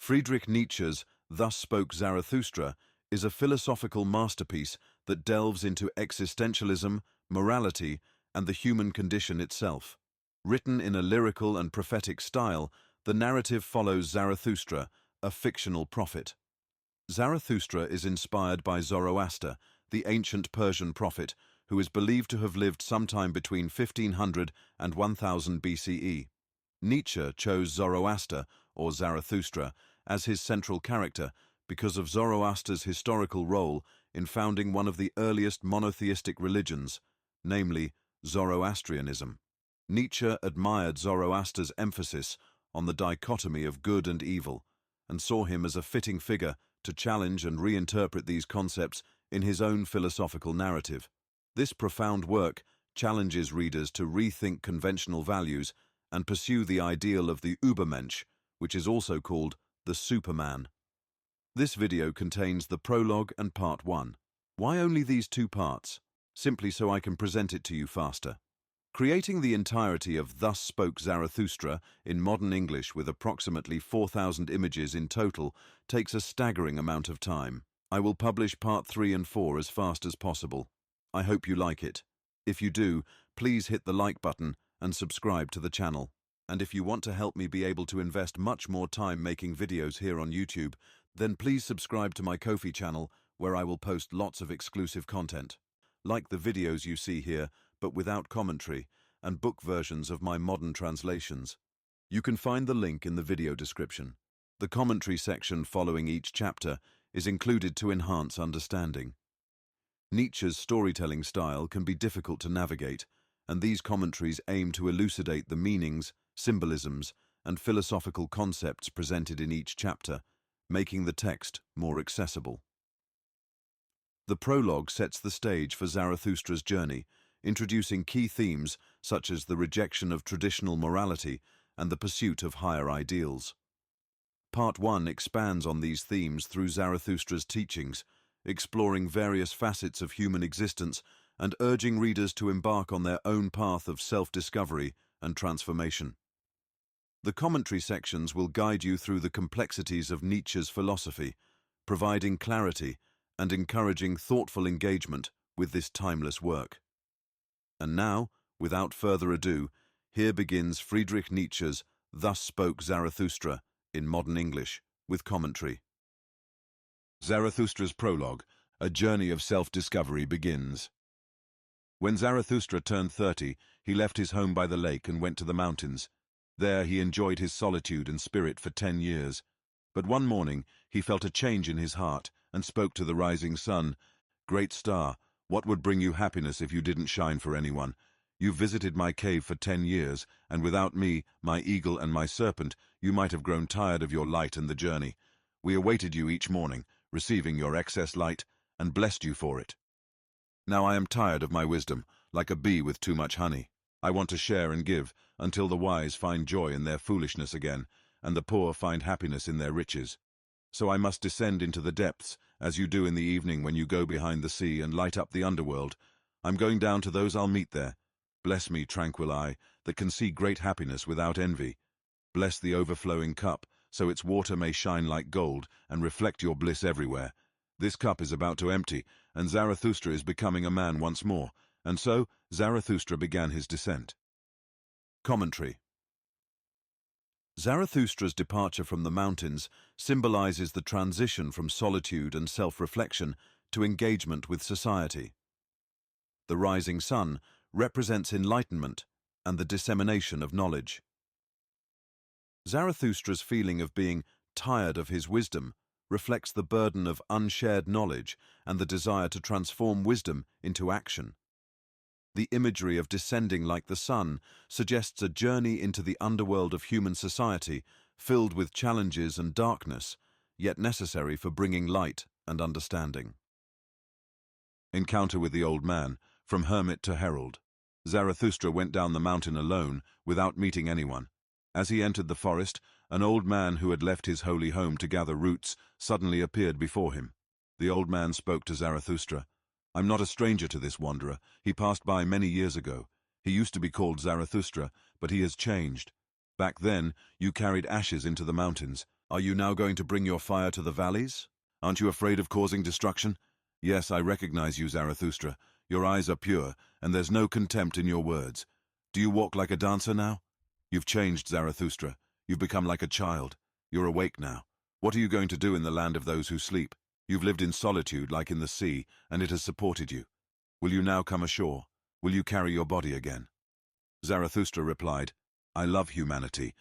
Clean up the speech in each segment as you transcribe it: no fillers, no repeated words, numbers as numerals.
Friedrich Nietzsche's Thus Spoke Zarathustra is a philosophical masterpiece that delves into existentialism, morality, and the human condition itself. Written in a lyrical and prophetic style, the narrative follows Zarathustra, a fictional prophet. Zarathustra is inspired by Zoroaster, the ancient Persian prophet, who is believed to have lived sometime between 1500 and 1000 BCE. Nietzsche chose Zoroaster, or Zarathustra, as his central character because of Zoroaster's historical role in founding one of the earliest monotheistic religions, namely Zoroastrianism. Nietzsche admired Zoroaster's emphasis on the dichotomy of good and evil, and saw him as a fitting figure to challenge and reinterpret these concepts in his own philosophical narrative. This profound work challenges readers to rethink conventional values and pursue the ideal of the Übermensch, which is also called the Superman. This video contains the prologue and part 1. Why only these 2 parts? Simply so I can present it to you faster. Creating the entirety of Thus Spoke Zarathustra in modern English with approximately 4,000 images in total takes a staggering amount of time. I will publish part 3 and 4 as fast as possible. I hope you like it. If you do, please hit the like button and subscribe to the channel. And if you want to help me be able to invest much more time making videos here on YouTube, then please subscribe to my Ko-fi channel, where I will post lots of exclusive content, like the videos you see here, but without commentary, and book versions of my modern translations. You can find the link in the video description. The commentary section following each chapter is included to enhance understanding. Nietzsche's storytelling style can be difficult to navigate, and these commentaries aim to elucidate the meanings, symbolisms, and philosophical concepts presented in each chapter, making the text more accessible. The prologue sets the stage for Zarathustra's journey, introducing key themes such as the rejection of traditional morality and the pursuit of higher ideals. Part 1 expands on these themes through Zarathustra's teachings, exploring various facets of human existence and urging readers to embark on their own path of self-discovery and transformation. The commentary sections will guide you through the complexities of Nietzsche's philosophy, providing clarity and encouraging thoughtful engagement with this timeless work. And now, without further ado, here begins Friedrich Nietzsche's Thus Spoke Zarathustra in modern English, with commentary. Zarathustra's prologue, a journey of self-discovery, begins. When Zarathustra turned 30, he left his home by the lake and went to the mountains. There he enjoyed his solitude and spirit for 10 years. But one morning he felt a change in his heart and spoke to the rising sun. "Great star, what would bring you happiness if you didn't shine for anyone? You visited my cave for 10 years, and without me, my eagle and my serpent, you might have grown tired of your light and the journey. We awaited you each morning, receiving your excess light, and blessed you for it. Now I am tired of my wisdom, like a bee with too much honey. I want to share and give, until the wise find joy in their foolishness again, and the poor find happiness in their riches. So I must descend into the depths, as you do in the evening when you go behind the sea and light up the underworld. I'm going down to those I'll meet there. Bless me, tranquil eye, that can see great happiness without envy. Bless the overflowing cup, so its water may shine like gold and reflect your bliss everywhere. This cup is about to empty, and Zarathustra is becoming a man once more, and so Zarathustra began his descent." Commentary. Zarathustra's departure from the mountains symbolizes the transition from solitude and self-reflection to engagement with society. The rising sun represents enlightenment and the dissemination of knowledge. Zarathustra's feeling of being tired of his wisdom reflects the burden of unshared knowledge and the desire to transform wisdom into action. The imagery of descending like the sun suggests a journey into the underworld of human society, filled with challenges and darkness, yet necessary for bringing light and understanding. Encounter with the old man, from hermit to herald. Zarathustra went down the mountain alone, without meeting anyone. As he entered the forest, an old man who had left his holy home to gather roots suddenly appeared before him. The old man spoke to Zarathustra. "I'm not a stranger to this wanderer. He passed by many years ago. He used to be called Zarathustra, but he has changed. Back then, you carried ashes into the mountains. Are you now going to bring your fire to the valleys? Aren't you afraid of causing destruction? Yes, I recognize you, Zarathustra. Your eyes are pure, and there's no contempt in your words. Do you walk like a dancer now? You've changed, Zarathustra. You've become like a child. You're awake now. What are you going to do in the land of those who sleep? You've lived in solitude like in the sea, and it has supported you. Will you now come ashore? Will you carry your body again? Zarathustra replied, I love humanity.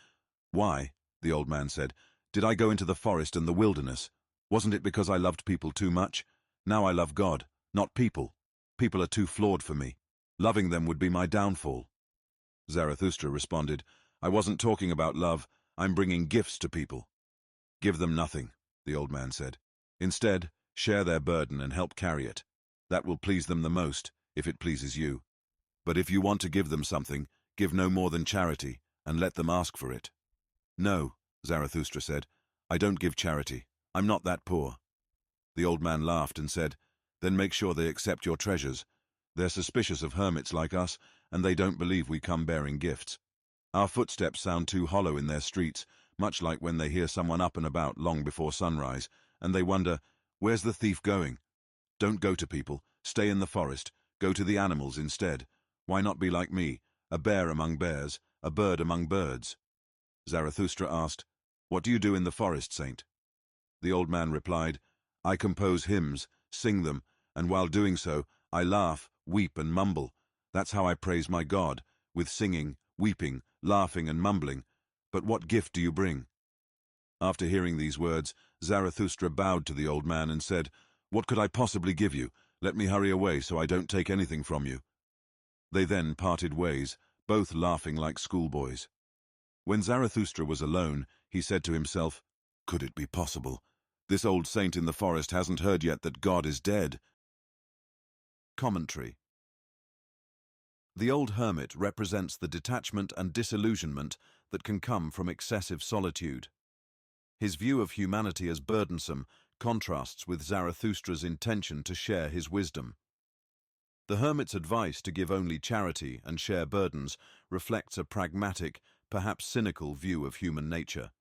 Why? The old man said. Did I go into the forest and the wilderness? Wasn't it because I loved people too much? Now I love God, not people. People are too flawed for me. Loving them would be my downfall. Zarathustra responded, I wasn't talking about love. I'm bringing gifts to people. Give them nothing, the old man said. Instead, share their burden and help carry it. That will please them the most, if it pleases you. But if you want to give them something, give no more than charity, and let them ask for it. No, Zarathustra said, I don't give charity. I'm not that poor. The old man laughed and said, Then make sure they accept your treasures. They're suspicious of hermits like us, and they don't believe we come bearing gifts. Our footsteps sound too hollow in their streets, much like when they hear someone up and about long before sunrise, and they wonder, where's the thief going? Don't go to people, stay in the forest, go to the animals instead. Why not be like me, a bear among bears, a bird among birds? Zarathustra asked, What do you do in the forest, saint? The old man replied, I compose hymns, sing them, and while doing so, I laugh, weep, and mumble. That's how I praise my God, with singing, weeping, laughing, and mumbling. But what gift do you bring? After hearing these words, Zarathustra bowed to the old man and said, What could I possibly give you? Let me hurry away so I don't take anything from you. They then parted ways, both laughing like schoolboys. When Zarathustra was alone, he said to himself, Could it be possible? This old saint in the forest hasn't heard yet that God is dead. Commentary. The old hermit represents the detachment and disillusionment that can come from excessive solitude. His view of humanity as burdensome contrasts with Zarathustra's intention to share his wisdom. The hermit's advice to give only charity and share burdens reflects a pragmatic, perhaps cynical view of human nature.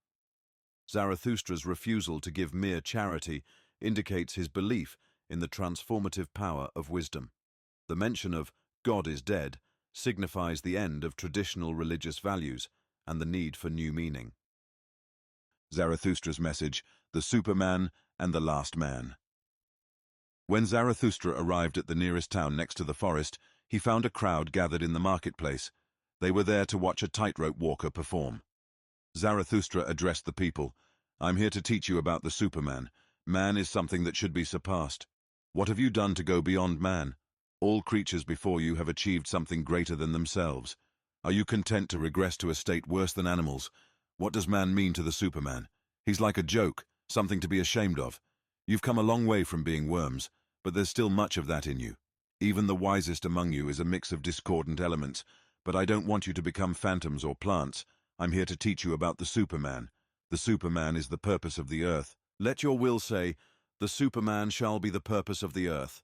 Zarathustra's refusal to give mere charity indicates his belief in the transformative power of wisdom. The mention of God is dead signifies the end of traditional religious values and the need for new meaning. Zarathustra's message, the Superman and the Last Man. When Zarathustra arrived at the nearest town next to the forest, he found a crowd gathered in the marketplace. They were there to watch a tightrope walker perform. Zarathustra addressed the people. I'm here to teach you about the Superman. Man is something that should be surpassed. What have you done to go beyond man? All creatures before you have achieved something greater than themselves. Are you content to regress to a state worse than animals? What does man mean to the Superman? He's like a joke, something to be ashamed of. You've come a long way from being worms, but there's still much of that in you. Even the wisest among you is a mix of discordant elements, but I don't want you to become phantoms or plants. I'm here to teach you about the Superman. The Superman is the purpose of the earth. Let your will say, the Superman shall be the purpose of the earth.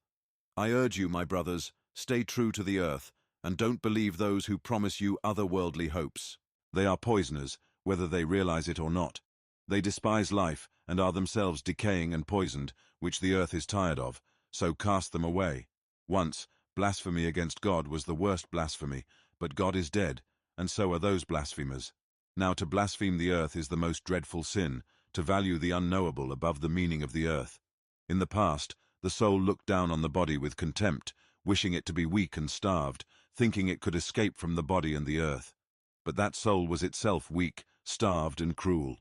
I urge you, my brothers, stay true to the earth, and don't believe those who promise you otherworldly hopes. They are poisoners, whether they realize it or not. They despise life and are themselves decaying and poisoned, which the earth is tired of, so cast them away. Once, blasphemy against God was the worst blasphemy, but God is dead, and so are those blasphemers. Now to blaspheme the earth is the most dreadful sin, to value the unknowable above the meaning of the earth. In the past, the soul looked down on the body with contempt, wishing it to be weak and starved, thinking it could escape from the body and the earth. But that soul was itself weak, starved, and cruel.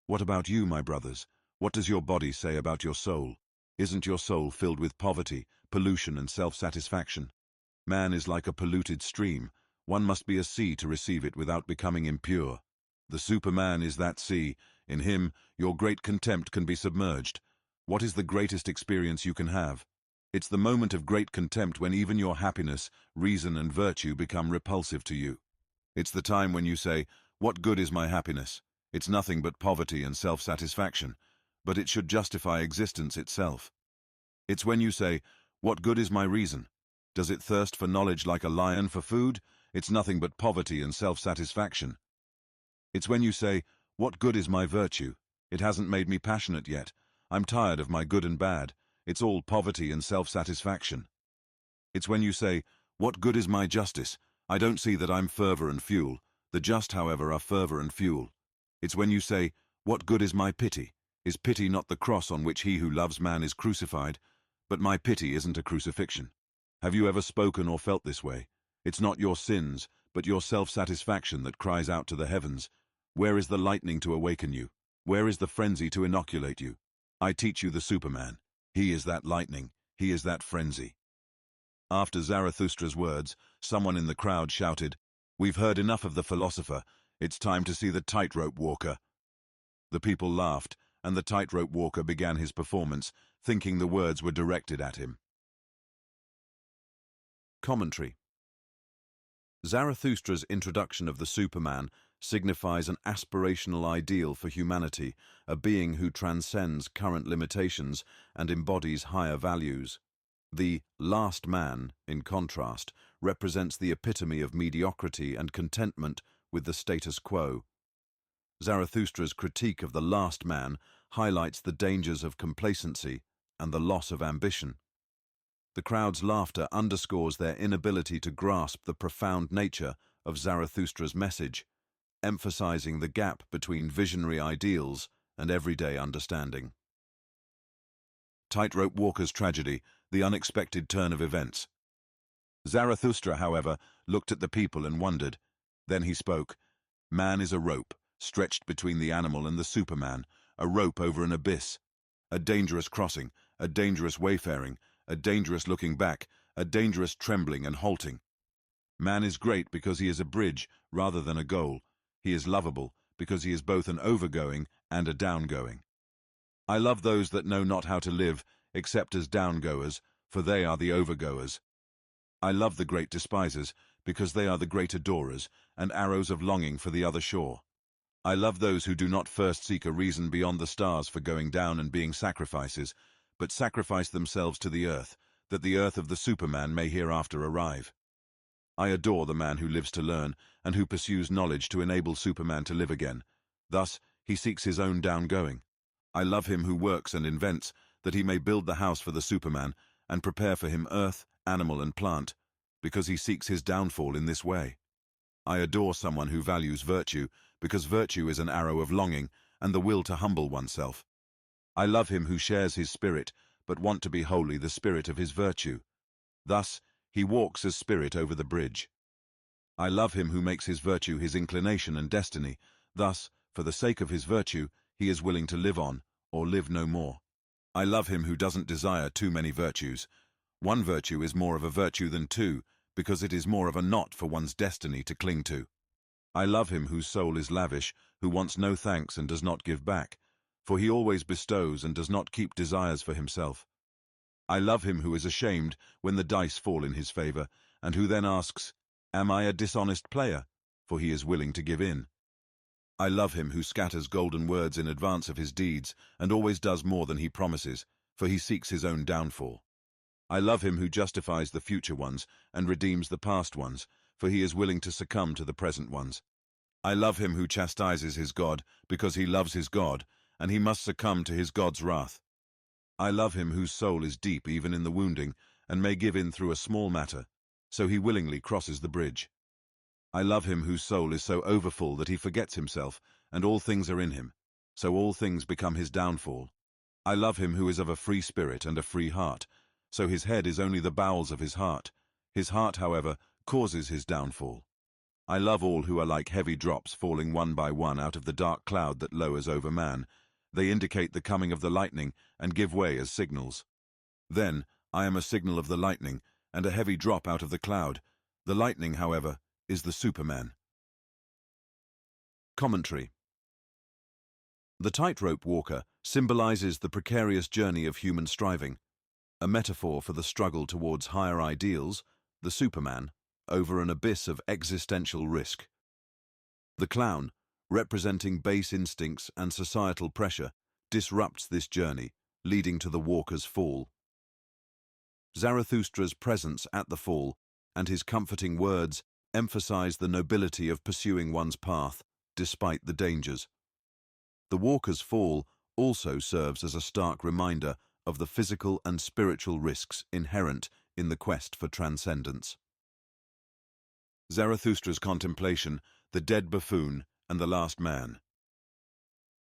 What about you, my brothers? What does your body say about your soul? Isn't your soul filled with poverty, pollution, and self-satisfaction? Man is like a polluted stream. One must be a sea to receive it without becoming impure. The Superman is that sea. In him, your great contempt can be submerged. What is the greatest experience you can have? It's the moment of great contempt when even your happiness, reason, and virtue become repulsive to you. It's the time when you say, what good is my happiness? It's nothing but poverty and self-satisfaction, but it should justify existence itself. It's when you say, what good is my reason? Does it thirst for knowledge like a lion for food? It's nothing but poverty and self-satisfaction. It's when you say, what good is my virtue? It hasn't made me passionate yet. I'm tired of my good and bad. It's all poverty and self-satisfaction. It's when you say, "What good is my justice? I don't see that I'm fervor and fuel. The just, however, are fervor and fuel." It's when you say, "What good is my pity? Is pity not the cross on which he who loves man is crucified? But my pity isn't a crucifixion." Have you ever spoken or felt this way? It's not your sins, but your self-satisfaction that cries out to the heavens. Where is the lightning to awaken you? Where is the frenzy to inoculate you? I teach you the Superman. He is that lightning. He is that frenzy. After Zarathustra's words, someone in the crowd shouted, "We've heard enough of the philosopher. It's time to see the tightrope walker." The people laughed, and the tightrope walker began his performance, thinking the words were directed at him. Commentary. Zarathustra's introduction of the Superman signifies an aspirational ideal for humanity, a being who transcends current limitations and embodies higher values. The last man, in contrast, represents the epitome of mediocrity and contentment with the status quo. Zarathustra's critique of the last man highlights the dangers of complacency and the loss of ambition. The crowd's laughter underscores their inability to grasp the profound nature of Zarathustra's message, emphasizing the gap between visionary ideals and everyday understanding. Tightrope walker's tragedy, the unexpected turn of events. Zarathustra, however, looked at the people and wondered. Then he spoke. Man is a rope, stretched between the animal and the Superman, a rope over an abyss. A dangerous crossing, a dangerous wayfaring, a dangerous looking back, a dangerous trembling and halting. Man is great because he is a bridge rather than a goal. He is lovable because he is both an overgoing and a downgoing. I love those that know not how to live except as downgoers, for they are the overgoers. I love the great despisers because they are the great adorers and arrows of longing for the other shore. I love those who do not first seek a reason beyond the stars for going down and being sacrifices, but sacrifice themselves to the earth, that the earth of the Superman may hereafter arrive. I adore the man who lives to learn and who pursues knowledge to enable Superman to live again. Thus, he seeks his own downgoing. I love him who works and invents, that he may build the house for the Superman and prepare for him earth, animal and plant, because he seeks his downfall in this way. I adore someone who values virtue, because virtue is an arrow of longing and the will to humble oneself. I love him who shares his spirit, but want to be wholly the spirit of his virtue. Thus, he walks as spirit over the bridge. I love him who makes his virtue his inclination and destiny. Thus, for the sake of his virtue, he is willing to live on, or live no more. I love him who doesn't desire too many virtues. One virtue is more of a virtue than two, because it is more of a knot for one's destiny to cling to. I love him whose soul is lavish, who wants no thanks and does not give back, for he always bestows and does not keep desires for himself. I love him who is ashamed when the dice fall in his favor, and who then asks, "Am I a dishonest player?" for he is willing to give in. I love him who scatters golden words in advance of his deeds, and always does more than he promises, for he seeks his own downfall. I love him who justifies the future ones and redeems the past ones, for he is willing to succumb to the present ones. I love him who chastises his God, because he loves his God, and he must succumb to his God's wrath. I love him whose soul is deep even in the wounding, and may give in through a small matter, so he willingly crosses the bridge. I love him whose soul is so overfull that he forgets himself, and all things are in him, so all things become his downfall. I love him who is of a free spirit and a free heart, so his head is only the bowels of his heart. His heart, however, causes his downfall. I love all who are like heavy drops falling one by one out of the dark cloud that lowers over man. They indicate the coming of the lightning and give way as signals. Then, I am a signal of the lightning and a heavy drop out of the cloud. The lightning, however, is the Superman. Commentary. The tightrope walker symbolizes the precarious journey of human striving, a metaphor for the struggle towards higher ideals, the Superman, over an abyss of existential risk. The clown, representing base instincts and societal pressure, disrupts this journey, leading to the walker's fall. Zarathustra's presence at the fall and his comforting words emphasize the nobility of pursuing one's path, despite the dangers. The walker's fall also serves as a stark reminder of the physical and spiritual risks inherent in the quest for transcendence. Zarathustra's Contemplation, the Dead Buffoon, and the Last Man.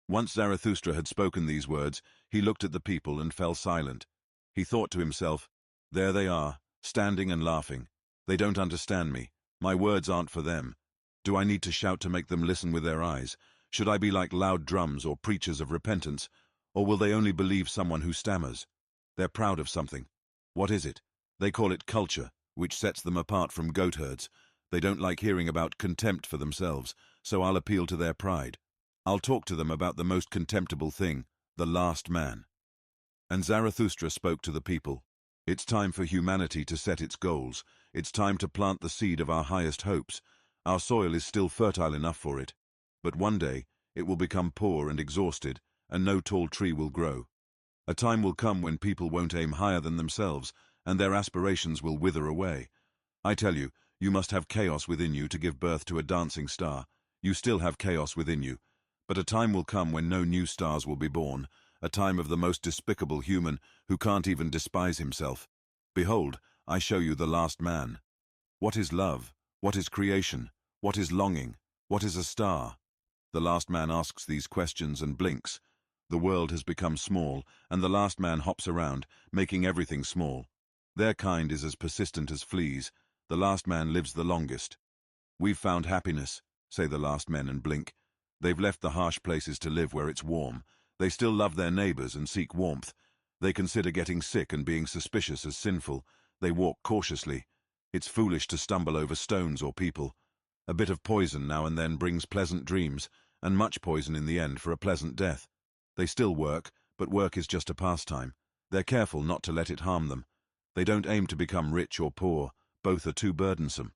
Once Zarathustra had spoken these words, he looked at the people and fell silent. He thought to himself, "There they are, standing and laughing. They don't understand me. My words aren't for them. Do I need to shout to make them listen with their eyes? Should I be like loud drums or preachers of repentance? Or will they only believe someone who stammers? They're proud of something. What is it? They call it culture, which sets them apart from goatherds. They don't like hearing about contempt for themselves, so I'll appeal to their pride. I'll talk to them about the most contemptible thing, the last man." And Zarathustra spoke to the people. "It's time for humanity to set its goals. It's time to plant the seed of our highest hopes. Our soil is still fertile enough for it. But one day, it will become poor and exhausted, and no tall tree will grow. A time will come when people won't aim higher than themselves, and their aspirations will wither away. I tell you, you must have chaos within you to give birth to a dancing star. You still have chaos within you. But a time will come when no new stars will be born, a time of the most despicable human who can't even despise himself. Behold, I show you the last man. What is love? What is creation? What is longing? What is a star?" The last man asks these questions and blinks. The world has become small, and the last man hops around, making everything small. Their kind is as persistent as fleas. The last man lives the longest. "We've found happiness," say the last men and blink. They've left the harsh places to live where it's warm. They still love their neighbors and seek warmth. They consider getting sick and being suspicious as sinful. They walk cautiously. It's foolish to stumble over stones or people. A bit of poison now and then brings pleasant dreams, and much poison in the end for a pleasant death. They still work, but work is just a pastime. They're careful not to let it harm them. They don't aim to become rich or poor. Both are too burdensome.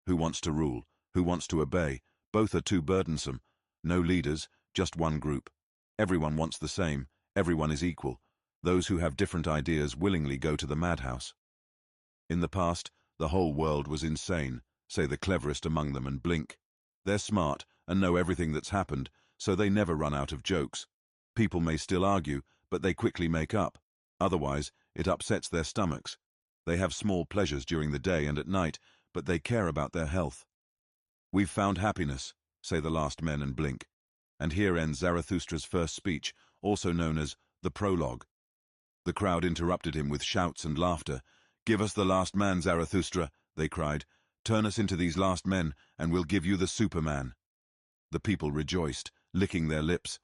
Who wants to rule? Who wants to obey? Both are too burdensome. No leaders, just one group. Everyone wants the same. Everyone is equal. Those who have different ideas willingly go to the madhouse. In the past, the whole world was insane, say the cleverest among them and blink. They're smart and know everything that's happened, so they never run out of jokes. People may still argue, but they quickly make up. Otherwise, it upsets their stomachs. They have small pleasures during the day and at night, but they care about their health. "We've found happiness," say the last men and blink. And here ends Zarathustra's first speech, also known as the Prologue. The crowd interrupted him with shouts and laughter. "Give us the last man, Zarathustra," they cried. "Turn us into these last men, and we'll give you the Superman." The people rejoiced, licking their lips.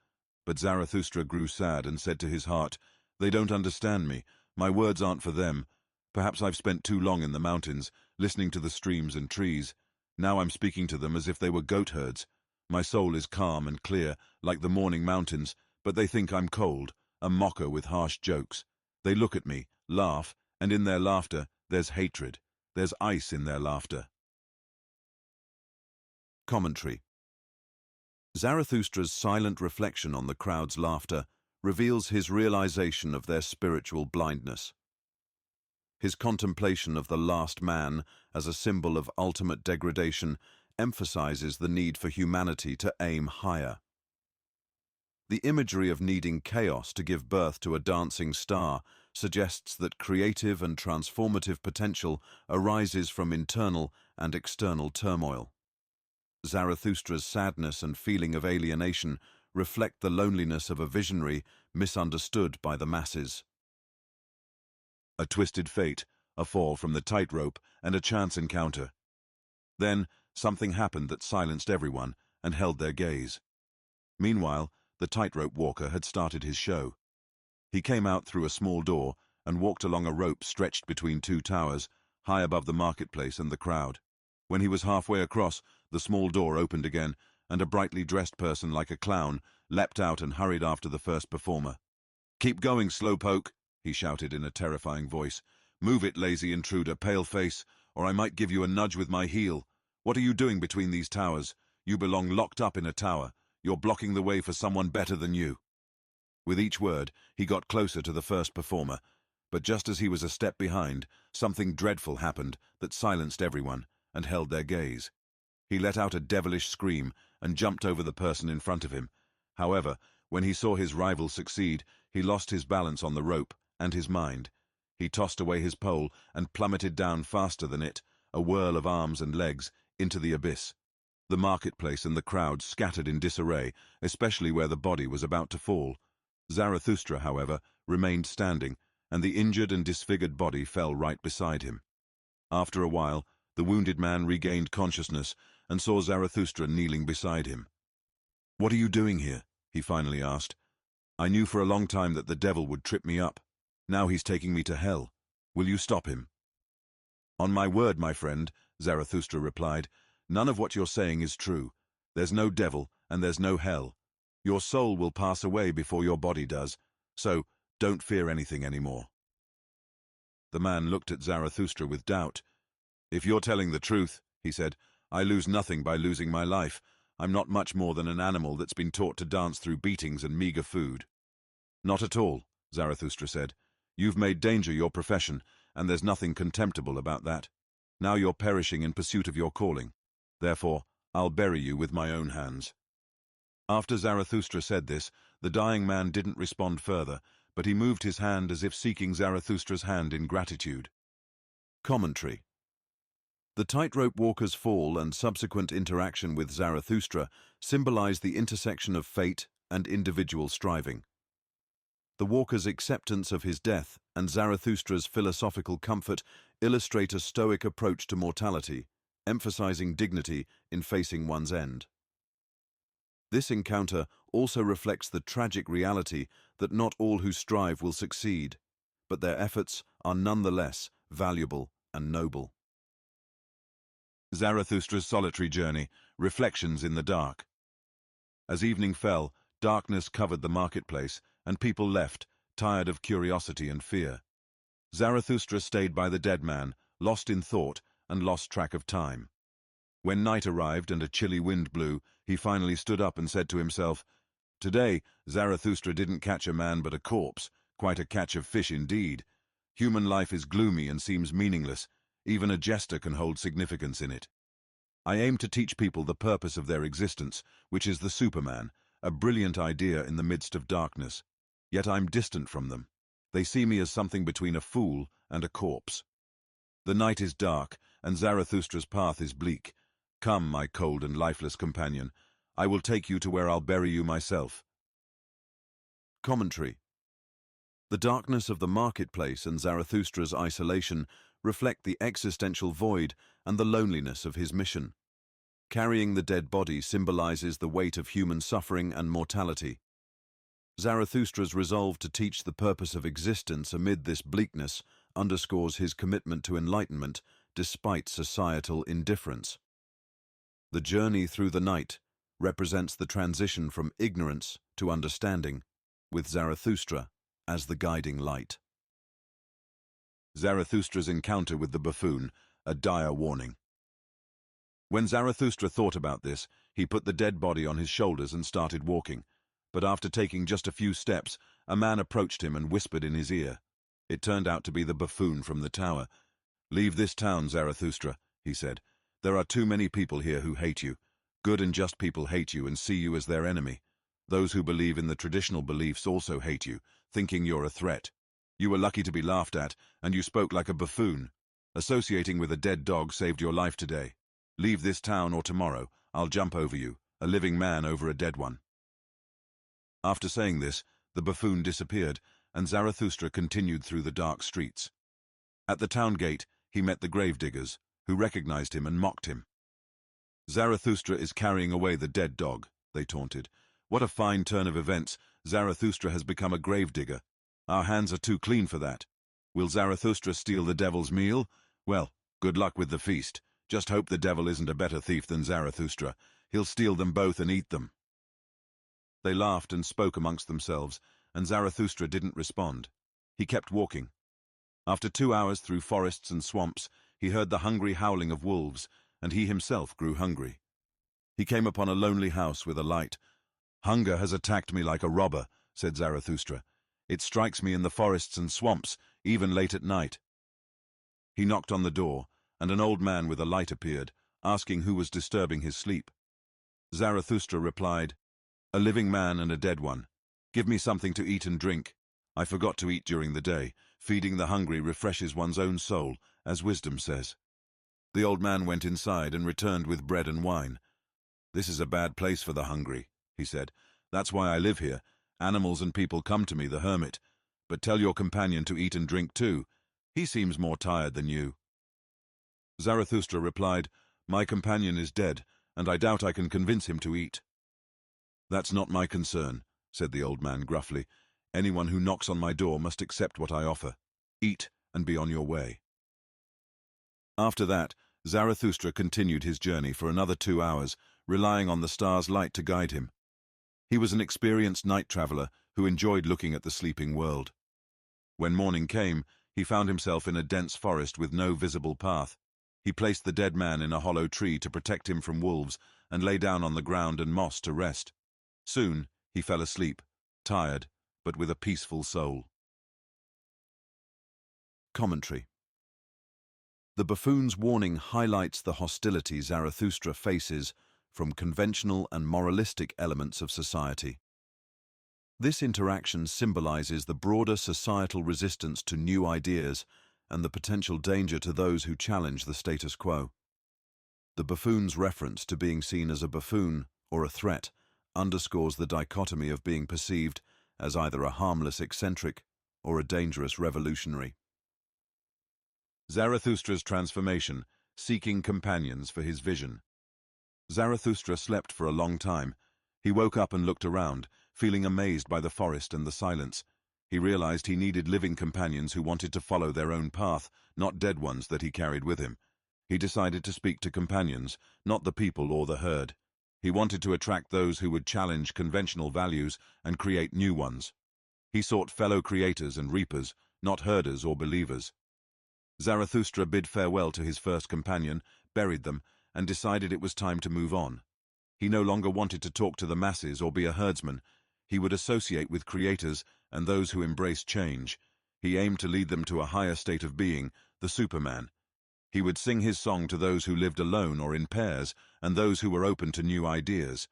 But Zarathustra grew sad and said to his heart, "They don't understand me. My words aren't for them. Perhaps I've spent too long in the mountains, listening to the streams and trees. Now I'm speaking to them as if they were goatherds. My soul is calm and clear, like the morning mountains, but they think I'm cold, a mocker with harsh jokes. They look at me, laugh, and in their laughter there's hatred. There's ice in their laughter." Commentary. Zarathustra's silent reflection on the crowd's laughter reveals his realization of their spiritual blindness. His contemplation of the last man as a symbol of ultimate degradation emphasizes the need for humanity to aim higher. The imagery of needing chaos to give birth to a dancing star suggests that creative and transformative potential arises from internal and external turmoil. Zarathustra's sadness and feeling of alienation reflect the loneliness of a visionary misunderstood by the masses. A twisted fate, a fall from the tightrope, and a chance encounter. Then, something happened that silenced everyone and held their gaze. Meanwhile, the tightrope walker had started his show. He came out through a small door and walked along a rope stretched between two towers, high above the marketplace and the crowd. When he was halfway across, the small door opened again, and a brightly dressed person like a clown leapt out and hurried after the first performer. "Keep going, slowpoke," he shouted in a terrifying voice. "Move it, lazy intruder, pale face, or I might give you a nudge with my heel. What are you doing between these towers? You belong locked up in a tower. You're blocking the way for someone better than you." With each word, he got closer to the first performer, but just as he was a step behind, something dreadful happened that silenced everyone and held their gaze. He let out a devilish scream and jumped over the person in front of him. However, When he saw his rival succeed, he lost his balance on the rope and his mind. He tossed away his pole and plummeted down faster than it, a whirl of arms and legs, into the abyss. The marketplace and the crowd scattered in disarray, especially where the body was about to fall. Zarathustra, however, remained standing, and the injured and disfigured body fell right beside him. After a while, the wounded man regained consciousness and saw Zarathustra kneeling beside him. "What are you doing here?" he finally asked. "I knew for a long time that the devil would trip me up. Now he's taking me to hell. Will you stop him?" "On my word, my friend," Zarathustra replied, "none of what you're saying is true. There's no devil and there's no hell. Your soul will pass away before your body does, so don't fear anything anymore." The man looked at Zarathustra with doubt. "If you're telling the truth," he said, "I lose nothing by losing my life. I'm not much more than an animal that's been taught to dance through beatings and meager food." "Not at all," Zarathustra said. "You've made danger your profession, and there's nothing contemptible about that. Now you're perishing in pursuit of your calling. Therefore, I'll bury you with my own hands." After Zarathustra said this, the dying man didn't respond further, but he moved his hand as if seeking Zarathustra's hand in gratitude. Commentary. The tightrope walker's fall and subsequent interaction with Zarathustra symbolize the intersection of fate and individual striving. The walker's acceptance of his death and Zarathustra's philosophical comfort illustrate a stoic approach to mortality, emphasizing dignity in facing one's end. This encounter also reflects the tragic reality that not all who strive will succeed, but their efforts are nonetheless valuable and noble. Zarathustra's solitary journey, reflections in the dark. As evening fell, darkness covered the marketplace, and people left, tired of curiosity and fear. Zarathustra stayed by the dead man, lost in thought and lost track of time. When night arrived and a chilly wind blew, he finally stood up and said to himself, "Today, Zarathustra didn't catch a man but a corpse, quite a catch of fish indeed. Human life is gloomy and seems meaningless. Even a jester can hold significance in it. I aim to teach people the purpose of their existence, which is the Superman, a brilliant idea in the midst of darkness. Yet I'm distant from them. They see me as something between a fool and a corpse. The night is dark, and Zarathustra's path is bleak. Come, my cold and lifeless companion. I will take you to where I'll bury you myself." Commentary. The darkness of the marketplace and Zarathustra's isolation reflect the existential void and the loneliness of his mission. Carrying the dead body symbolizes the weight of human suffering and mortality. Zarathustra's resolve to teach the purpose of existence amid this bleakness underscores his commitment to enlightenment despite societal indifference. The journey through the night represents the transition from ignorance to understanding, with Zarathustra as the guiding light. Zarathustra's encounter with the buffoon, a dire warning. When Zarathustra thought about this, he put the dead body on his shoulders and started walking. But after taking just a few steps, a man approached him and whispered in his ear. It turned out to be the buffoon from the tower. "Leave this town, Zarathustra," he said. "There are too many people here who hate you. Good and just people hate you and see you as their enemy. Those who believe in the traditional beliefs also hate you, thinking you're a threat. You were lucky to be laughed at, and you spoke like a buffoon. Associating with a dead dog saved your life today. Leave this town or tomorrow, I'll jump over you, a living man over a dead one." After saying this, the buffoon disappeared, and Zarathustra continued through the dark streets. At the town gate, he met the gravediggers, who recognized him and mocked him. "Zarathustra is carrying away the dead dog," they taunted. "What a fine turn of events. Zarathustra has become a gravedigger. Our hands are too clean for that. Will Zarathustra steal the devil's meal? Well, good luck with the feast. Just hope the devil isn't a better thief than Zarathustra. He'll steal them both and eat them." They laughed and spoke amongst themselves, and Zarathustra didn't respond. He kept walking. After 2 hours through forests and swamps, he heard the hungry howling of wolves, and he himself grew hungry. He came upon a lonely house with a light. "Hunger has attacked me like a robber," said Zarathustra. "It strikes me in the forests and swamps, even late at night." He knocked on the door, and an old man with a light appeared, asking who was disturbing his sleep. Zarathustra replied, "A living man and a dead one. Give me something to eat and drink. I forgot to eat during the day. Feeding the hungry refreshes one's own soul, as wisdom says. The old man went inside and returned with bread and wine. This is a bad place for the hungry, he said. That's why I live here. Animals and people come to me, the hermit. But tell your companion to eat and drink too. He seems more tired than you. Zarathustra replied, My companion is dead, and I doubt I can convince him to eat. That's not my concern, said the old man gruffly. Anyone who knocks on my door must accept what I offer. Eat and be on your way. After that, Zarathustra continued his journey for another 2 hours, relying on the stars' light to guide him. He was an experienced night traveler who enjoyed looking at the sleeping world. When morning came, he found himself in a dense forest with no visible path. He placed the dead man in a hollow tree to protect him from wolves and lay down on the ground and moss to rest. Soon, he fell asleep, tired, but with a peaceful soul. Commentary. The buffoon's warning highlights the hostility Zarathustra faces from conventional and moralistic elements of society. This interaction symbolizes the broader societal resistance to new ideas and the potential danger to those who challenge the status quo. The buffoon's reference to being seen as a buffoon or a threat underscores the dichotomy of being perceived as either a harmless eccentric or a dangerous revolutionary. Zarathustra's transformation, seeking companions for his vision. Zarathustra slept for a long time. He woke up and looked around, feeling amazed by the forest and the silence. He realized he needed living companions who wanted to follow their own path, not dead ones that he carried with him. He decided to speak to companions, not the people or the herd. He wanted to attract those who would challenge conventional values and create new ones. He sought fellow creators and reapers, not herders or believers. Zarathustra bid farewell to his first companion, buried them, and decided it was time to move on. He no longer wanted to talk to the masses or be a herdsman. He would associate with creators and those who embrace change. He aimed to lead them to a higher state of being, the Superman. He would sing his song to those who lived alone or in pairs, and those who were open to new ideas.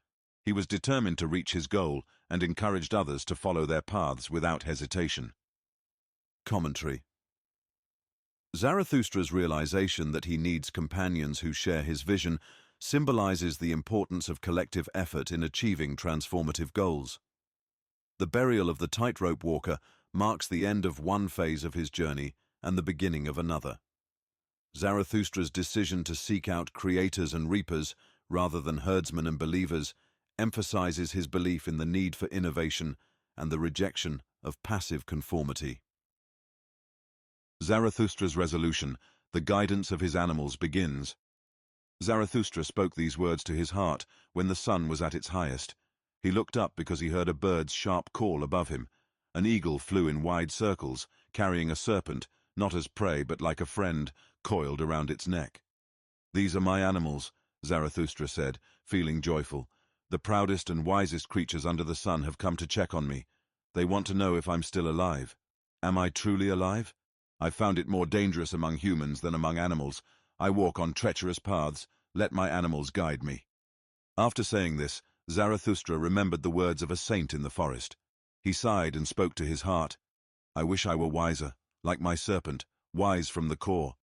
He was determined to reach his goal and encouraged others to follow their paths without hesitation. Commentary. Zarathustra's realization that he needs companions who share his vision symbolizes the importance of collective effort in achieving transformative goals. The burial of the tightrope walker marks the end of one phase of his journey and the beginning of another. Zarathustra's decision to seek out creators and reapers, rather than herdsmen and believers, emphasizes his belief in the need for innovation and the rejection of passive conformity. Zarathustra's resolution, the guidance of his animals, begins. Zarathustra spoke these words to his heart when the sun was at its highest. He looked up because he heard a bird's sharp call above him. An eagle flew in wide circles, carrying a serpent, not as prey but like a friend, coiled around its neck. These are my animals, Zarathustra said, feeling joyful. The proudest and wisest creatures under the sun have come to check on me. They want to know if I'm still alive. Am I truly alive? I've found it more dangerous among humans than among animals. I walk on treacherous paths. Let my animals guide me. After saying this, Zarathustra remembered the words of a saint in the forest. He sighed and spoke to his heart. I wish I were wiser, like my serpent, wise from the core.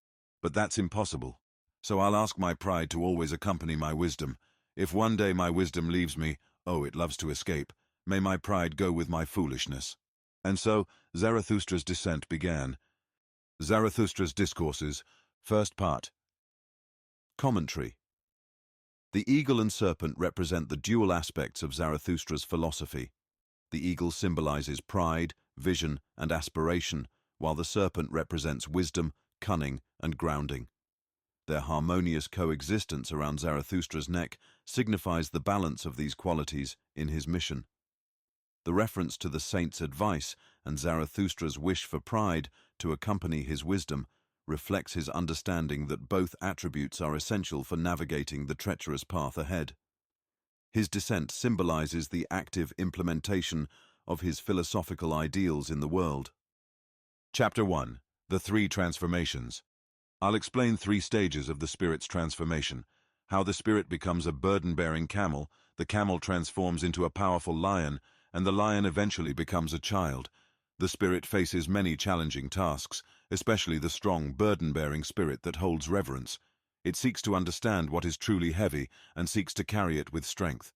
But that's impossible. So I'll ask my pride to always accompany my wisdom. If one day my wisdom leaves me, oh, it loves to escape, may my pride go with my foolishness. And so Zarathustra's descent began. Zarathustra's Discourses, First Part. Commentary. The eagle and serpent represent the dual aspects of Zarathustra's philosophy. The eagle symbolizes pride, vision, and aspiration, while the serpent represents wisdom, cunning, and grounding. Their harmonious coexistence around Zarathustra's neck signifies the balance of these qualities in his mission. The reference to the saint's advice and Zarathustra's wish for pride to accompany his wisdom reflects his understanding that both attributes are essential for navigating the treacherous path ahead. His descent symbolizes the active implementation of his philosophical ideals in the world. Chapter 1. The Three Transformations. I'll explain 3 stages of the spirit's transformation: how the spirit becomes a burden-bearing camel, the camel transforms into a powerful lion, and the lion eventually becomes a child. The spirit faces many challenging tasks, especially the strong, burden-bearing spirit that holds reverence. It seeks to understand what is truly heavy and seeks to carry it with strength.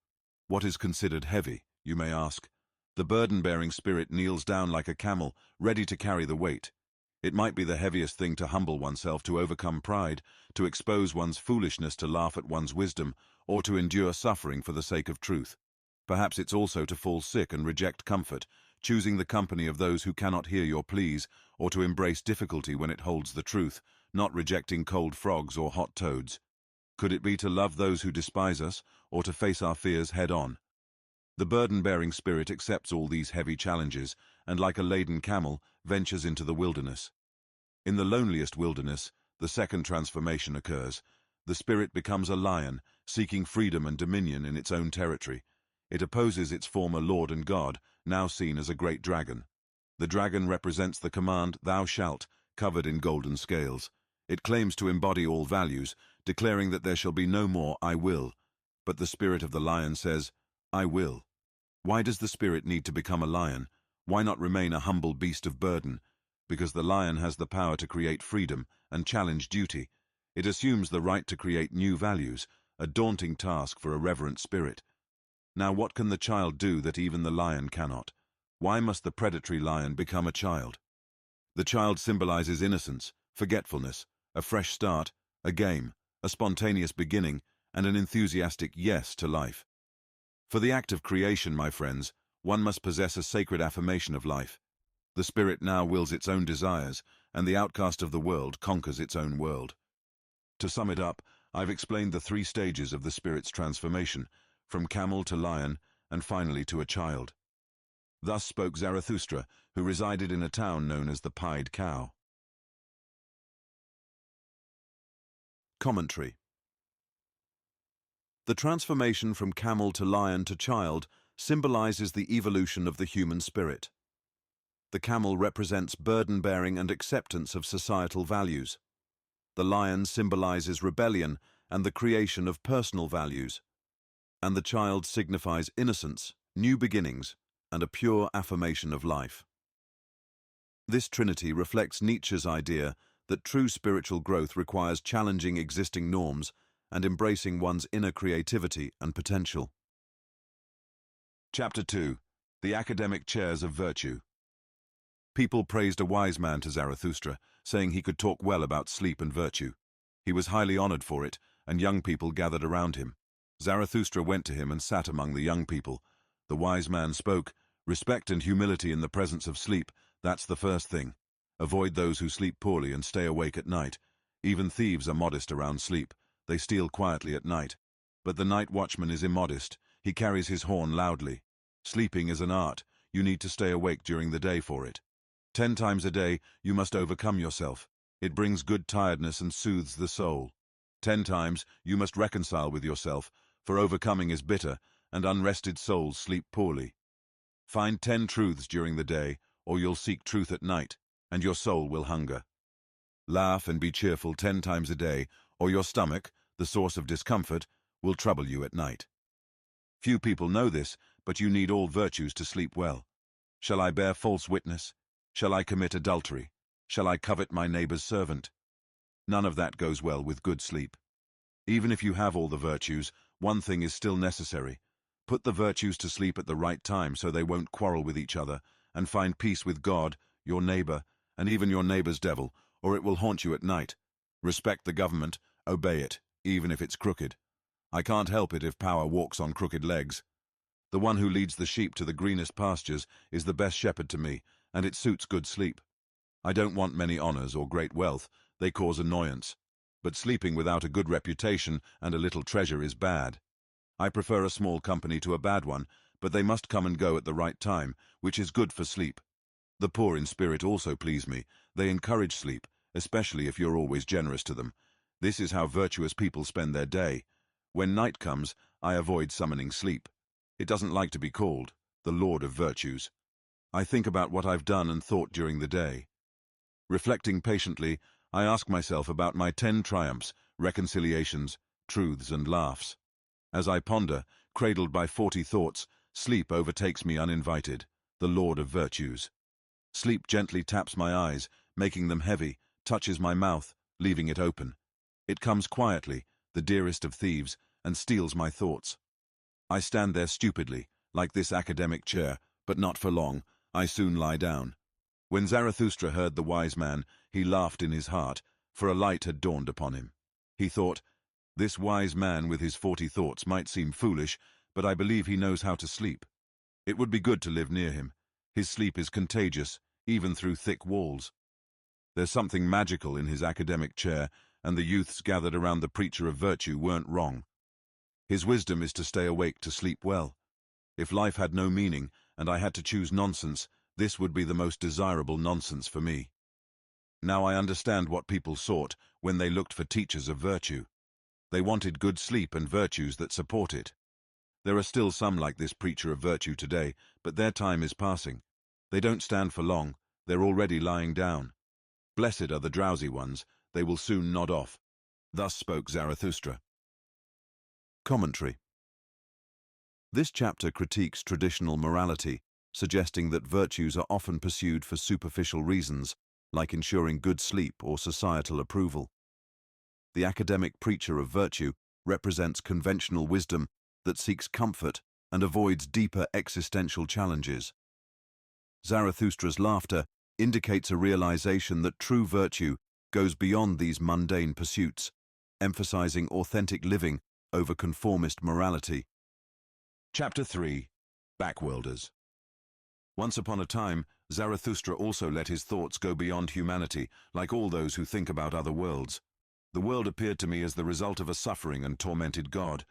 What is considered heavy, you may ask? The burden-bearing spirit kneels down like a camel, ready to carry the weight. It might be the heaviest thing to humble oneself, to overcome pride, to expose one's foolishness, to laugh at one's wisdom, or to endure suffering for the sake of truth. Perhaps it's also to fall sick and reject comfort, choosing the company of those who cannot hear your pleas, or to embrace difficulty when it holds the truth, not rejecting cold frogs or hot toads. Could it be to love those who despise us, or to face our fears head-on? The burden-bearing spirit accepts all these heavy challenges, and like a laden camel, ventures into the wilderness. In the loneliest wilderness, the second transformation occurs. The spirit becomes a lion, seeking freedom and dominion in its own territory. It opposes its former lord and god, now seen as a great dragon. The dragon represents the command, "Thou shalt," covered in golden scales. It claims to embody all values, declaring that there shall be no more "I will." But the spirit of the lion says, "I will." Why does the spirit need to become a lion? Why not remain a humble beast of burden? Because the lion has the power to create freedom and challenge duty. It assumes the right to create new values, a daunting task for a reverent spirit. Now what can the child do that even the lion cannot? Why must the predatory lion become a child? The child symbolizes innocence, forgetfulness, a fresh start, a game, a spontaneous beginning, and an enthusiastic yes to life. For the act of creation, my friends, one must possess a sacred affirmation of life. The spirit now wills its own desires, and the outcast of the world conquers its own world. To sum it up, I've explained the 3 stages of the spirit's transformation, from camel to lion, and finally to a child. Thus spoke Zarathustra, who resided in a town known as the Pied Cow. Commentary. The transformation from camel to lion to child symbolizes the evolution of the human spirit. The camel represents burden-bearing and acceptance of societal values. The lion symbolizes rebellion and the creation of personal values. And the child signifies innocence, new beginnings, and a pure affirmation of life. This trinity reflects Nietzsche's idea that true spiritual growth requires challenging existing norms and embracing one's inner creativity and potential. Chapter 2. The Academic Chairs of Virtue. People praised a wise man to Zarathustra, saying he could talk well about sleep and virtue. He was highly honored for it, and young people gathered around him. Zarathustra went to him and sat among the young people. The wise man spoke, "Respect and humility in the presence of sleep, that's the first thing. Avoid those who sleep poorly and stay awake at night. Even thieves are modest around sleep. They steal quietly at night. But the night watchman is immodest. He carries his horn loudly. Sleeping is an art. You need to stay awake during the day for it. 10 times a day, you must overcome yourself. It brings good tiredness and soothes the soul. 10 times, you must reconcile with yourself, for overcoming is bitter, and unrested souls sleep poorly. Find 10 truths during the day, or you'll seek truth at night, and your soul will hunger. Laugh and be cheerful 10 times a day, or your stomach, the source of discomfort, will trouble you at night. Few people know this, but you need all virtues to sleep well. Shall I bear false witness? Shall I commit adultery? Shall I covet my neighbor's servant? None of that goes well with good sleep. Even if you have all the virtues, one thing is still necessary. Put the virtues to sleep at the right time so they won't quarrel with each other, and find peace with God, your neighbor, and even your neighbor's devil, or it will haunt you at night. Respect the government, obey it, even if it's crooked. I can't help it if power walks on crooked legs. The one who leads the sheep to the greenest pastures is the best shepherd to me, and it suits good sleep. I don't want many honors or great wealth, they cause annoyance. But sleeping without a good reputation and a little treasure is bad. I prefer a small company to a bad one, but they must come and go at the right time, which is good for sleep. The poor in spirit also please me. They encourage sleep, especially if you're always generous to them. This is how virtuous people spend their day. When night comes, I avoid summoning sleep. It doesn't like to be called the Lord of Virtues. I think about what I've done and thought during the day. Reflecting patiently, I ask myself about my 10 triumphs, reconciliations, truths and laughs. As I ponder, cradled by 40 thoughts, sleep overtakes me uninvited, the lord of virtues. Sleep gently taps my eyes, making them heavy, touches my mouth, leaving it open. It comes quietly, the dearest of thieves, and steals my thoughts. I stand there stupidly, like this academic chair, but not for long. I soon lie down. When Zarathustra heard the wise man, he laughed in his heart, for a light had dawned upon him. He thought, "This wise man with his 40 thoughts might seem foolish, but I believe he knows how to sleep. It would be good to live near him. His sleep is contagious, even through thick walls." There's something magical in his academic chair, and the youths gathered around the preacher of virtue weren't wrong. His wisdom is to stay awake to sleep well. If life had no meaning, and I had to choose nonsense, this would be the most desirable nonsense for me. Now I understand what people sought when they looked for teachers of virtue. They wanted good sleep and virtues that support it. There are still some like this preacher of virtue today, but their time is passing. They don't stand for long, they're already lying down. Blessed are the drowsy ones, they will soon nod off. Thus spoke Zarathustra. Commentary. This chapter critiques traditional morality, suggesting that virtues are often pursued for superficial reasons, like ensuring good sleep or societal approval. The academic preacher of virtue represents conventional wisdom that seeks comfort and avoids deeper existential challenges. Zarathustra's laughter indicates a realization that true virtue goes beyond these mundane pursuits, emphasizing authentic living over conformist morality. Chapter 3. Backworlders. Once upon a time, Zarathustra also let his thoughts go beyond humanity, like all those who think about other worlds. The world appeared to me as the result of a suffering and tormented God.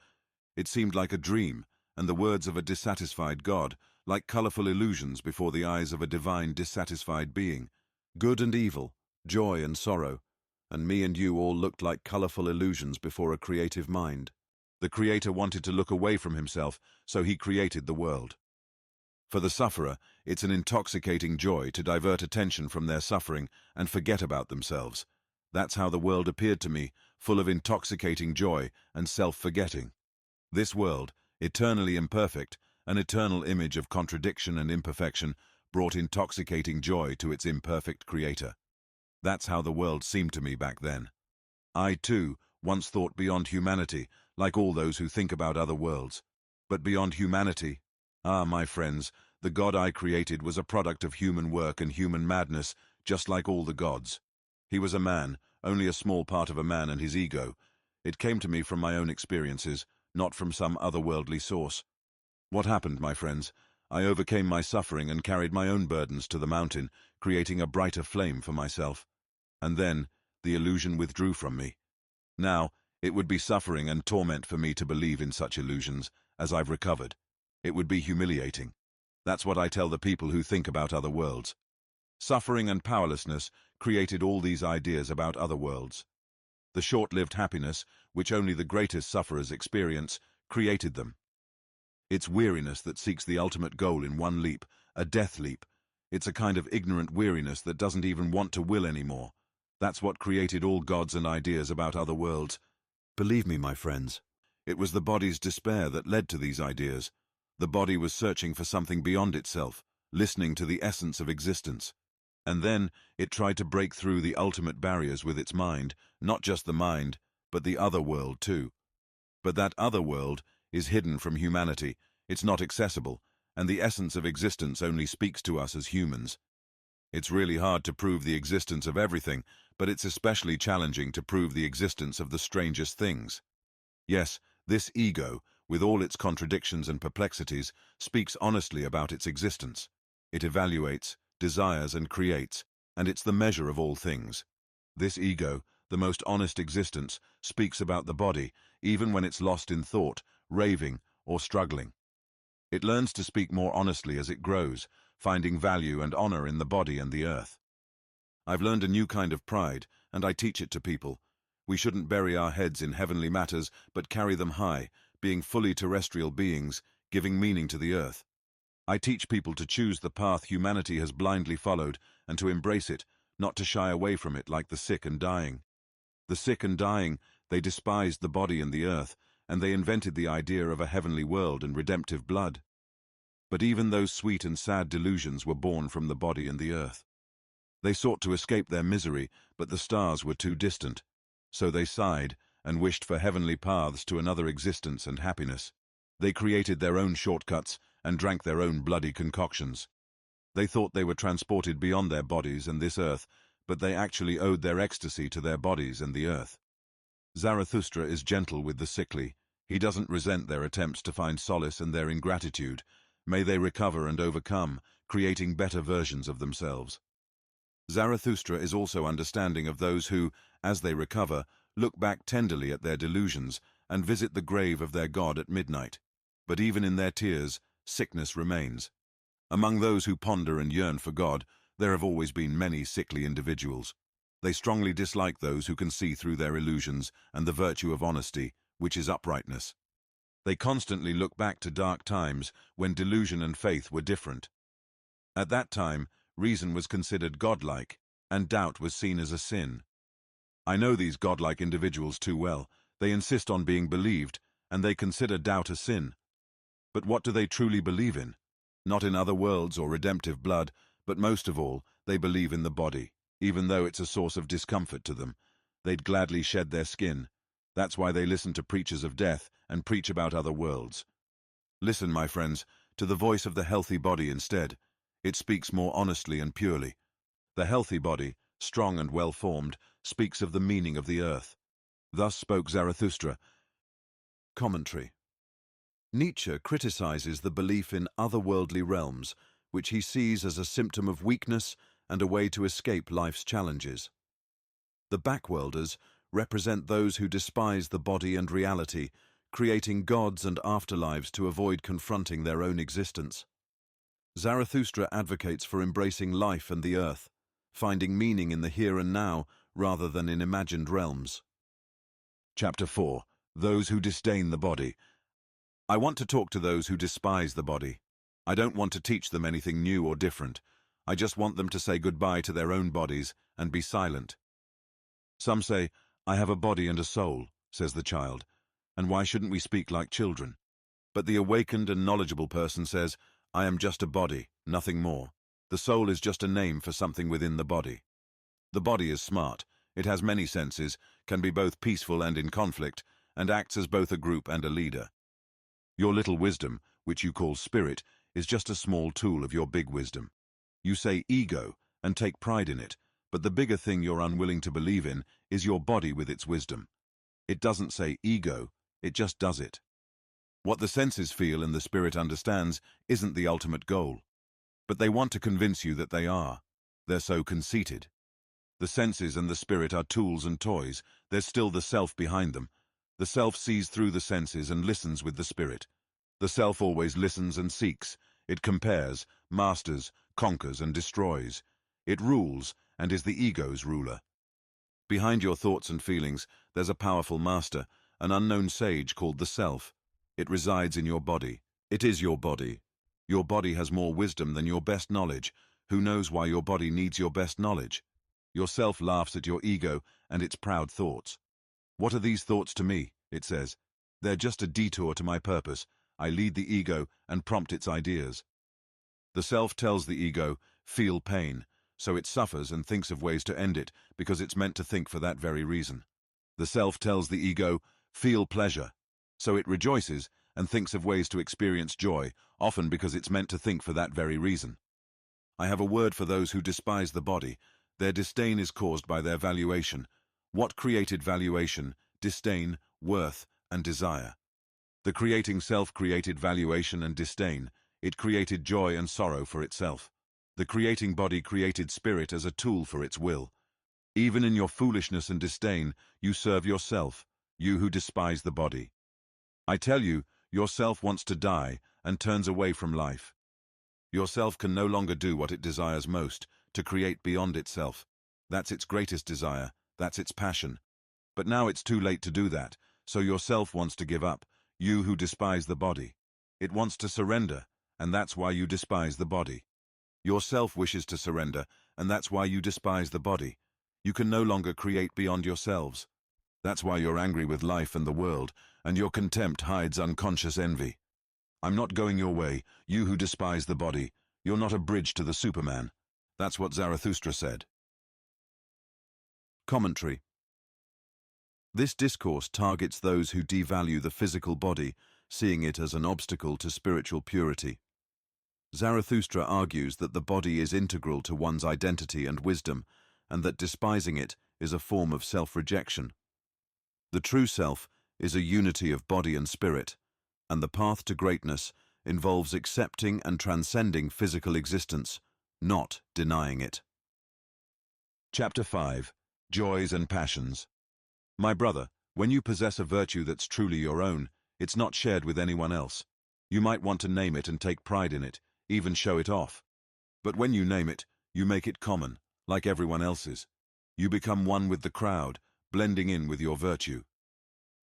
It seemed like a dream, and the words of a dissatisfied God, like colorful illusions before the eyes of a divine dissatisfied being. Good and evil, joy and sorrow, and me and you all looked like colorful illusions before a creative mind. The Creator wanted to look away from himself, so he created the world. For the sufferer, it's an intoxicating joy to divert attention from their suffering and forget about themselves. That's how the world appeared to me, full of intoxicating joy and self-forgetting. This world, eternally imperfect, an eternal image of contradiction and imperfection, brought intoxicating joy to its imperfect creator. That's how the world seemed to me back then. I, too, once thought beyond humanity, like all those who think about other worlds. But beyond humanity? Ah, my friends, the God I created was a product of human work and human madness, just like all the gods. He was a man, only a small part of a man and his ego. It came to me from my own experiences, not from some otherworldly source. What happened, my friends? I overcame my suffering and carried my own burdens to the mountain, creating a brighter flame for myself. And then, the illusion withdrew from me. Now, it would be suffering and torment for me to believe in such illusions, as I've recovered. It would be humiliating. That's what I tell the people who think about other worlds. Suffering and powerlessness created all these ideas about other worlds. The short-lived happiness, which only the greatest sufferers experience, created them. It's weariness that seeks the ultimate goal in one leap, a death leap. It's a kind of ignorant weariness that doesn't even want to will anymore. That's what created all gods and ideas about other worlds. Believe me, my friends, it was the body's despair that led to these ideas. The body was searching for something beyond itself, listening to the essence of existence. And then it tried to break through the ultimate barriers with its mind, not just the mind, but the other world too. But that other world is hidden from humanity, it's not accessible, and the essence of existence only speaks to us as humans. It's really hard to prove the existence of everything, but it's especially challenging to prove the existence of the strangest things. Yes, this ego, with all its contradictions and perplexities, speaks honestly about its existence. It evaluates, desires and creates, and it's the measure of all things. This ego, the most honest existence, speaks about the body, even when it's lost in thought, raving, or struggling. It learns to speak more honestly as it grows, finding value and honor in the body and the earth. I've learned a new kind of pride, and I teach it to people. We shouldn't bury our heads in heavenly matters, but carry them high, being fully terrestrial beings, giving meaning to the earth. I teach people to choose the path humanity has blindly followed, and to embrace it, not to shy away from it like the sick and dying. The sick and dying, they despised the body and the earth, and they invented the idea of a heavenly world and redemptive blood. But even those sweet and sad delusions were born from the body and the earth. They sought to escape their misery, but the stars were too distant. So they sighed and wished for heavenly paths to another existence and happiness. They created their own shortcuts and drank their own bloody concoctions. They thought they were transported beyond their bodies and this earth, but they actually owed their ecstasy to their bodies and the earth. Zarathustra is gentle with the sickly. He doesn't resent their attempts to find solace and their ingratitude. May they recover and overcome, creating better versions of themselves. Zarathustra is also understanding of those who, as they recover, look back tenderly at their delusions and visit the grave of their God at midnight. But even in their tears, sickness remains. Among those who ponder and yearn for God, there have always been many sickly individuals. They strongly dislike those who can see through their illusions and the virtue of honesty, which is uprightness. They constantly look back to dark times when delusion and faith were different. At that time, reason was considered godlike, and doubt was seen as a sin. I know these godlike individuals too well. They insist on being believed, and they consider doubt a sin. But what do they truly believe in? Not in other worlds or redemptive blood, but most of all, they believe in the body. Even though it's a source of discomfort to them, they'd gladly shed their skin. That's why they listen to preachers of death and preach about other worlds. Listen, my friends, to the voice of the healthy body instead. It speaks more honestly and purely. The healthy body, strong and well-formed, speaks of the meaning of the earth. Thus spoke Zarathustra. Commentary. Nietzsche criticizes the belief in otherworldly realms, which he sees as a symptom of weakness and a way to escape life's challenges. The backworlders represent those who despise the body and reality, creating gods and afterlives to avoid confronting their own existence. Zarathustra advocates for embracing life and the earth, finding meaning in the here and now rather than in imagined realms. Chapter 4. Those who disdain the body. I want to talk to those who despise the body. I don't want to teach them anything new or different. I just want them to say goodbye to their own bodies and be silent. Some say, "I have a body and a soul," says the child, and why shouldn't we speak like children? But the awakened and knowledgeable person says, "I am just a body, nothing more. The soul is just a name for something within the body." The body is smart. It has many senses, can be both peaceful and in conflict, and acts as both a group and a leader. Your little wisdom, which you call spirit, is just a small tool of your big wisdom. You say ego and take pride in it, but the bigger thing you're unwilling to believe in is your body with its wisdom. It doesn't say ego, it just does it. What the senses feel and the spirit understands isn't the ultimate goal. But they want to convince you that they are. They're so conceited. The senses and the spirit are tools and toys. There's still the self behind them. The self sees through the senses and listens with the spirit. The self always listens and seeks. It compares, masters, conquers and destroys. It rules and is the ego's ruler. Behind your thoughts and feelings, there's a powerful master, an unknown sage called the self. It resides in your body. It is your body. Your body has more wisdom than your best knowledge. Who knows why your body needs your best knowledge? Your self laughs at your ego and its proud thoughts. What are these thoughts to me? It says. They're just a detour to my purpose. I lead the ego and prompt its ideas. The self tells the ego, feel pain, so it suffers and thinks of ways to end it because it's meant to think for that very reason. The self tells the ego, feel pleasure, so it rejoices and thinks of ways to experience joy, often because it's meant to think for that very reason. I have a word for those who despise the body. Their disdain is caused by their valuation. What created valuation, disdain, worth, and desire? The creating self created valuation and disdain. It created joy and sorrow for itself. The creating body created spirit as a tool for its will. Even in your foolishness and disdain, you serve yourself, you who despise the body. I tell you, yourself wants to die and turns away from life. Yourself can no longer do what it desires most, to create beyond itself. That's its greatest desire, that's its passion. But now it's too late to do that, so yourself wants to give up, you who despise the body. It wants to surrender, and that's why you despise the body. Yourself wishes to surrender, and that's why you despise the body. You can no longer create beyond yourselves. That's why you're angry with life and the world, and your contempt hides unconscious envy. I'm not going your way, you who despise the body. You're not a bridge to the Superman. That's what Zarathustra said. Commentary. This discourse targets those who devalue the physical body, seeing it as an obstacle to spiritual purity. Zarathustra argues that the body is integral to one's identity and wisdom, and that despising it is a form of self-rejection. The true self is a unity of body and spirit, and the path to greatness involves accepting and transcending physical existence, not denying it. Chapter 5. Joys and Passions. My brother, when you possess a virtue that's truly your own, it's not shared with anyone else. You might want to name it and take pride in it, even show it off. But when you name it, you make it common, like everyone else's. You become one with the crowd, blending in with your virtue.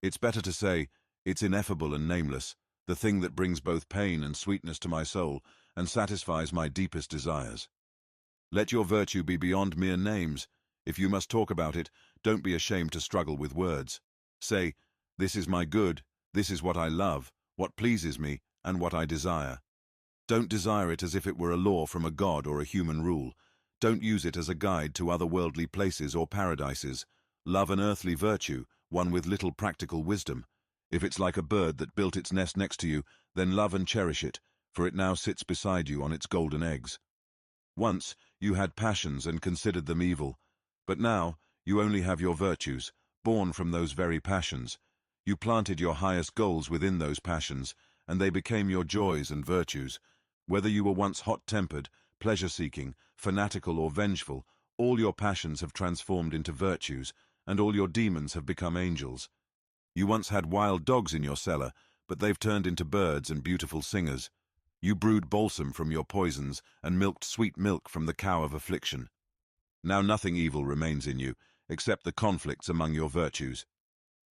It's better to say, it's ineffable and nameless, the thing that brings both pain and sweetness to my soul and satisfies my deepest desires. Let your virtue be beyond mere names. If you must talk about it, don't be ashamed to struggle with words. Say, this is my good, this is what I love, what pleases me, and what I desire. Don't desire it as if it were a law from a god or a human rule. Don't use it as a guide to otherworldly places or paradises. Love an earthly virtue, one with little practical wisdom. If it's like a bird that built its nest next to you, then love and cherish it, for it now sits beside you on its golden eggs. Once you had passions and considered them evil, but now you only have your virtues, born from those very passions. You planted your highest goals within those passions, and they became your joys and virtues. Whether you were once hot-tempered, pleasure-seeking, fanatical or vengeful, all your passions have transformed into virtues, and all your demons have become angels. You once had wild dogs in your cellar, but they've turned into birds and beautiful singers. You brewed balsam from your poisons and milked sweet milk from the cow of affliction. Now nothing evil remains in you, except the conflicts among your virtues.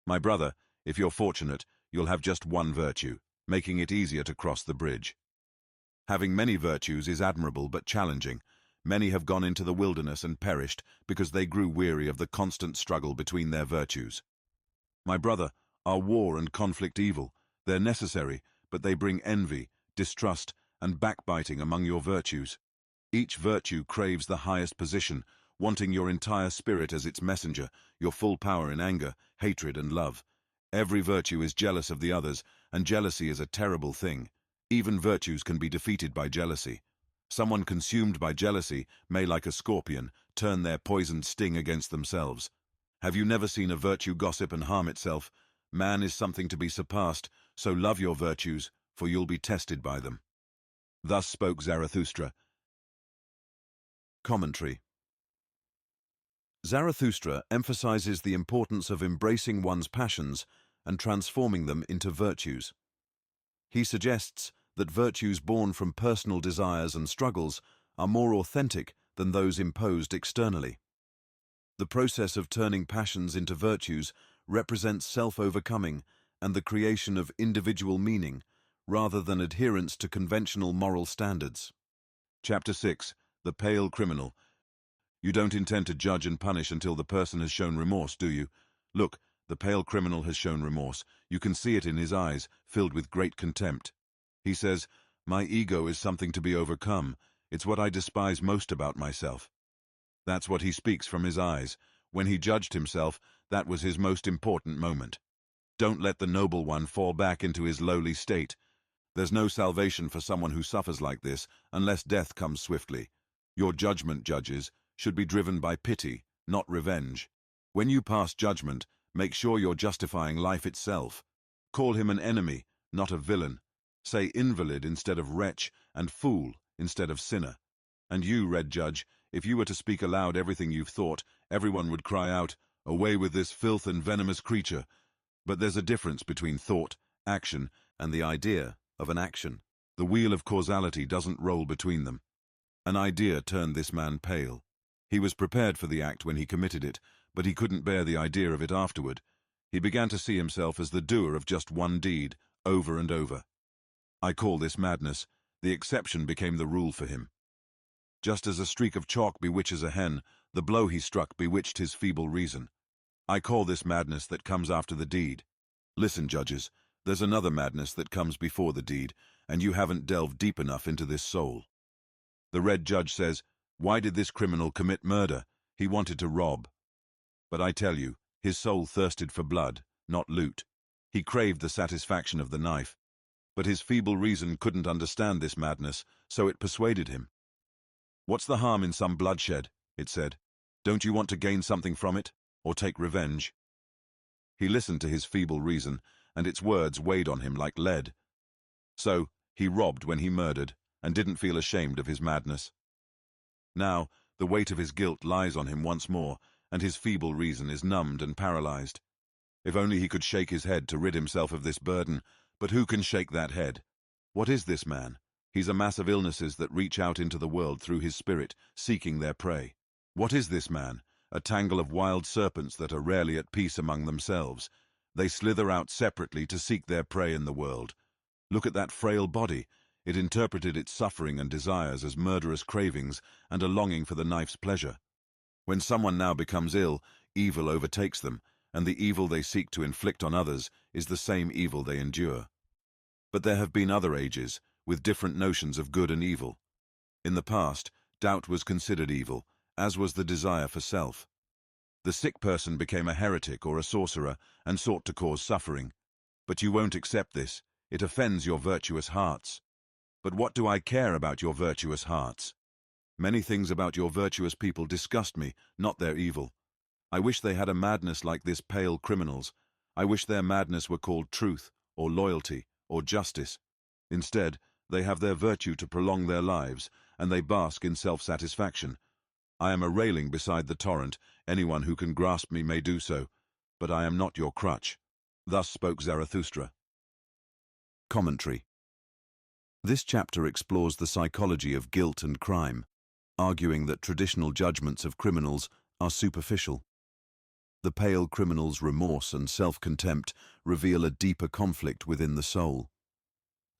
My brother, if you're fortunate, you'll have just one virtue, making it easier to cross the bridge. Having many virtues is admirable but challenging. Many have gone into the wilderness and perished because they grew weary of the constant struggle between their virtues. My brother, are war and conflict evil? They're necessary, but they bring envy, distrust, and backbiting among your virtues. Each virtue craves the highest position, wanting your entire spirit as its messenger, your full power in anger, hatred, and love. Every virtue is jealous of the others, and jealousy is a terrible thing. Even virtues can be defeated by jealousy. Someone consumed by jealousy may, like a scorpion, turn their poisoned sting against themselves. Have you never seen a virtue gossip and harm itself? Man is something to be surpassed, so love your virtues, for you'll be tested by them. Thus spoke Zarathustra. Commentary. Zarathustra emphasizes the importance of embracing one's passions and transforming them into virtues. He suggests that virtues born from personal desires and struggles are more authentic than those imposed externally. The process of turning passions into virtues represents self-overcoming and the creation of individual meaning, rather than adherence to conventional moral standards. Chapter 6. The Pale Criminal. You don't intend to judge and punish until the person has shown remorse, do you? Look, the pale criminal has shown remorse. You can see it in his eyes, filled with great contempt. He says, "My ego is something to be overcome. It's what I despise most about myself." That's what he speaks from his eyes. When he judged himself, that was his most important moment. Don't let the noble one fall back into his lowly state. There's no salvation for someone who suffers like this, unless death comes swiftly. Your judgment, judges, should be driven by pity, not revenge. When you pass judgment, make sure you're justifying life itself. Call him an enemy, not a villain. Say invalid instead of wretch, and fool instead of sinner. And you, Red Judge, if you were to speak aloud everything you've thought, everyone would cry out, "Away with this filth and venomous creature." But there's a difference between thought, action, and the idea of an action. The wheel of causality doesn't roll between them. An idea turned this man pale. He was prepared for the act when he committed it, but he couldn't bear the idea of it afterward. He began to see himself as the doer of just one deed, over and over. I call this madness. The exception became the rule for him. Just as a streak of chalk bewitches a hen, the blow he struck bewitched his feeble reason. I call this madness that comes after the deed. Listen, judges, there's another madness that comes before the deed, and you haven't delved deep enough into this soul. The Red Judge says, "Why did this criminal commit murder? He wanted to rob." But I tell you, his soul thirsted for blood, not loot. He craved the satisfaction of the knife. But his feeble reason couldn't understand this madness, so it persuaded him. "What's the harm in some bloodshed?" it said. "Don't you want to gain something from it, or take revenge?" He listened to his feeble reason, and its words weighed on him like lead. So, he robbed when he murdered, and didn't feel ashamed of his madness. Now, the weight of his guilt lies on him once more, and his feeble reason is numbed and paralyzed. If only he could shake his head to rid himself of this burden, but who can shake that head? What is this man? He's a mass of illnesses that reach out into the world through his spirit, seeking their prey. What is this man? A tangle of wild serpents that are rarely at peace among themselves. They slither out separately to seek their prey in the world. Look at that frail body. It interpreted its suffering and desires as murderous cravings and a longing for the knife's pleasure. When someone now becomes ill, evil overtakes them, and the evil they seek to inflict on others is the same evil they endure. But there have been other ages, with different notions of good and evil. In the past, doubt was considered evil, as was the desire for self. The sick person became a heretic or a sorcerer and sought to cause suffering. But you won't accept this. It offends your virtuous hearts. But what do I care about your virtuous hearts? Many things about your virtuous people disgust me, not their evil. I wish they had a madness like this pale criminal's. I wish their madness were called truth, or loyalty, or justice. Instead, they have their virtue to prolong their lives, and they bask in self-satisfaction. I am a railing beside the torrent. Anyone who can grasp me may do so, but I am not your crutch. Thus spoke Zarathustra. Commentary. This chapter explores the psychology of guilt and crime, arguing that traditional judgments of criminals are superficial. The pale criminal's remorse and self-contempt reveal a deeper conflict within the soul.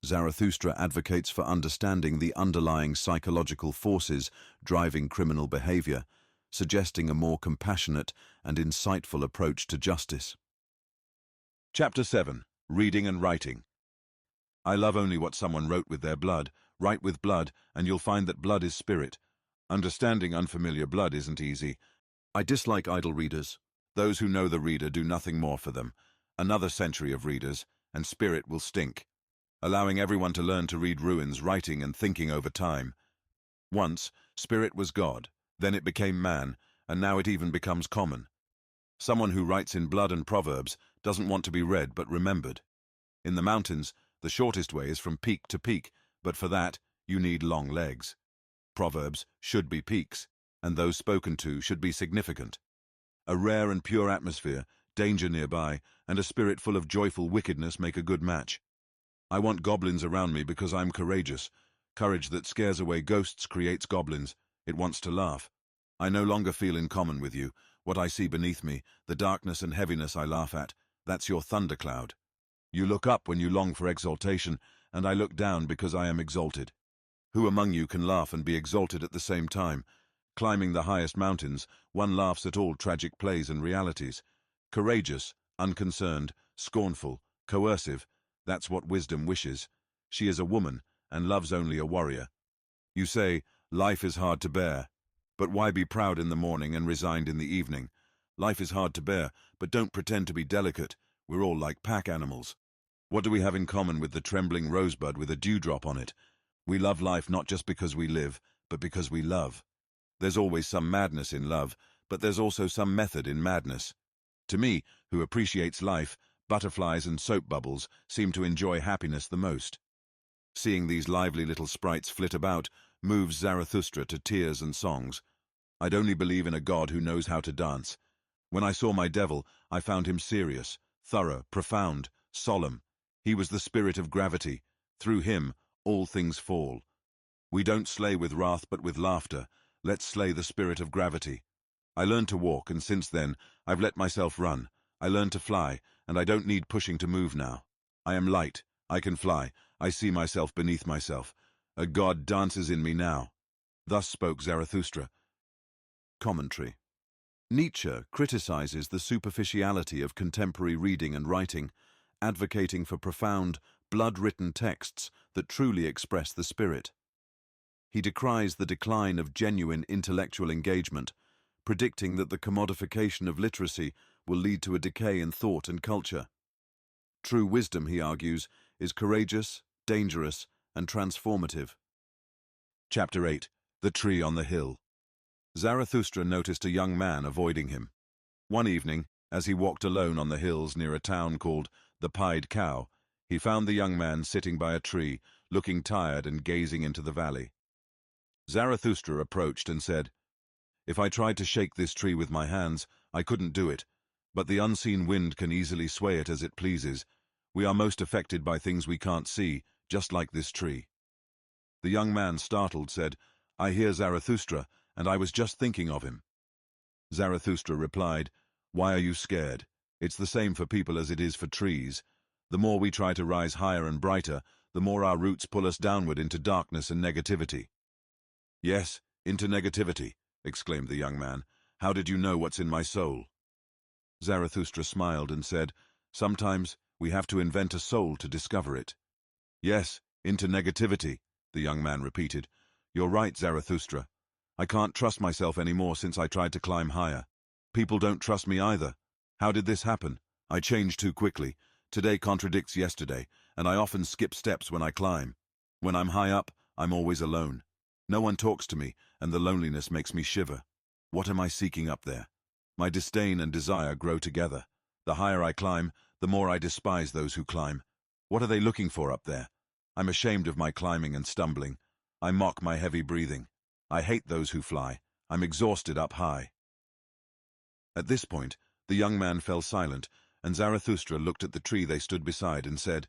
Zarathustra advocates for understanding the underlying psychological forces driving criminal behavior, suggesting a more compassionate and insightful approach to justice. Chapter 7. Reading and Writing. I love only what someone wrote with their blood. Write with blood, and you'll find that blood is spirit. Understanding unfamiliar blood isn't easy. I dislike idle readers. Those who know the reader do nothing more for them. Another century of readers, and spirit will stink. Allowing everyone to learn to read ruins writing and thinking over time. Once, spirit was God, then it became man, and now it even becomes common. Someone who writes in blood and proverbs doesn't want to be read but remembered. In the mountains, the shortest way is from peak to peak, but for that, you need long legs. Proverbs should be peaks, and those spoken to should be significant. A rare and pure atmosphere, danger nearby, and a spirit full of joyful wickedness make a good match. I want goblins around me because I'm courageous. Courage that scares away ghosts creates goblins. It wants to laugh. I no longer feel in common with you. What I see beneath me, the darkness and heaviness I laugh at, that's your thundercloud. You look up when you long for exaltation, and I look down because I am exalted. Who among you can laugh and be exalted at the same time? Climbing the highest mountains, one laughs at all tragic plays and realities. Courageous, unconcerned, scornful, coercive, that's what wisdom wishes. She is a woman, and loves only a warrior. You say, life is hard to bear. But why be proud in the morning and resigned in the evening? Life is hard to bear, but don't pretend to be delicate. We're all like pack animals. What do we have in common with the trembling rosebud with a dewdrop on it? We love life not just because we live, but because we love. There's always some madness in love, but there's also some method in madness. To me, who appreciates life, butterflies and soap bubbles seem to enjoy happiness the most. Seeing these lively little sprites flit about moves Zarathustra to tears and songs. I'd only believe in a god who knows how to dance. When I saw my devil, I found him serious, thorough, profound, solemn. He was the spirit of gravity. Through him, all things fall. We don't slay with wrath but with laughter. Let's slay the spirit of gravity. I learned to walk, and since then, I've let myself run. I learned to fly, and I don't need pushing to move now. I am light. I can fly. I see myself beneath myself. A god dances in me now. Thus spoke Zarathustra. Commentary. Nietzsche criticizes the superficiality of contemporary reading and writing, advocating for profound, blood-written texts that truly express the spirit. He decries the decline of genuine intellectual engagement, predicting that the commodification of literacy will lead to a decay in thought and culture. True wisdom, he argues, is courageous, dangerous, and transformative. Chapter 8. The Tree on the Hill. Zarathustra noticed a young man avoiding him. One evening, as he walked alone on the hills near a town called the Pied Cow, he found the young man sitting by a tree, looking tired and gazing into the valley. Zarathustra approached and said, "If I tried to shake this tree with my hands, I couldn't do it, but the unseen wind can easily sway it as it pleases. We are most affected by things we can't see, just like this tree." The young man, startled, said, "I hear Zarathustra, and I was just thinking of him." Zarathustra replied, "Why are you scared? It's the same for people as it is for trees. The more we try to rise higher and brighter, the more our roots pull us downward into darkness and negativity." "Yes, into negativity," exclaimed the young man. "How did you know what's in my soul?" Zarathustra smiled and said, "Sometimes we have to invent a soul to discover it." "Yes, into negativity," the young man repeated. "You're right, Zarathustra. I can't trust myself anymore since I tried to climb higher. People don't trust me either. How did this happen? I change too quickly. Today contradicts yesterday, and I often skip steps when I climb. When I'm high up, I'm always alone. No one talks to me, and the loneliness makes me shiver. What am I seeking up there? My disdain and desire grow together. The higher I climb, the more I despise those who climb. What are they looking for up there? I'm ashamed of my climbing and stumbling. I mock my heavy breathing. I hate those who fly. I'm exhausted up high." At this point, the young man fell silent, and Zarathustra looked at the tree they stood beside and said,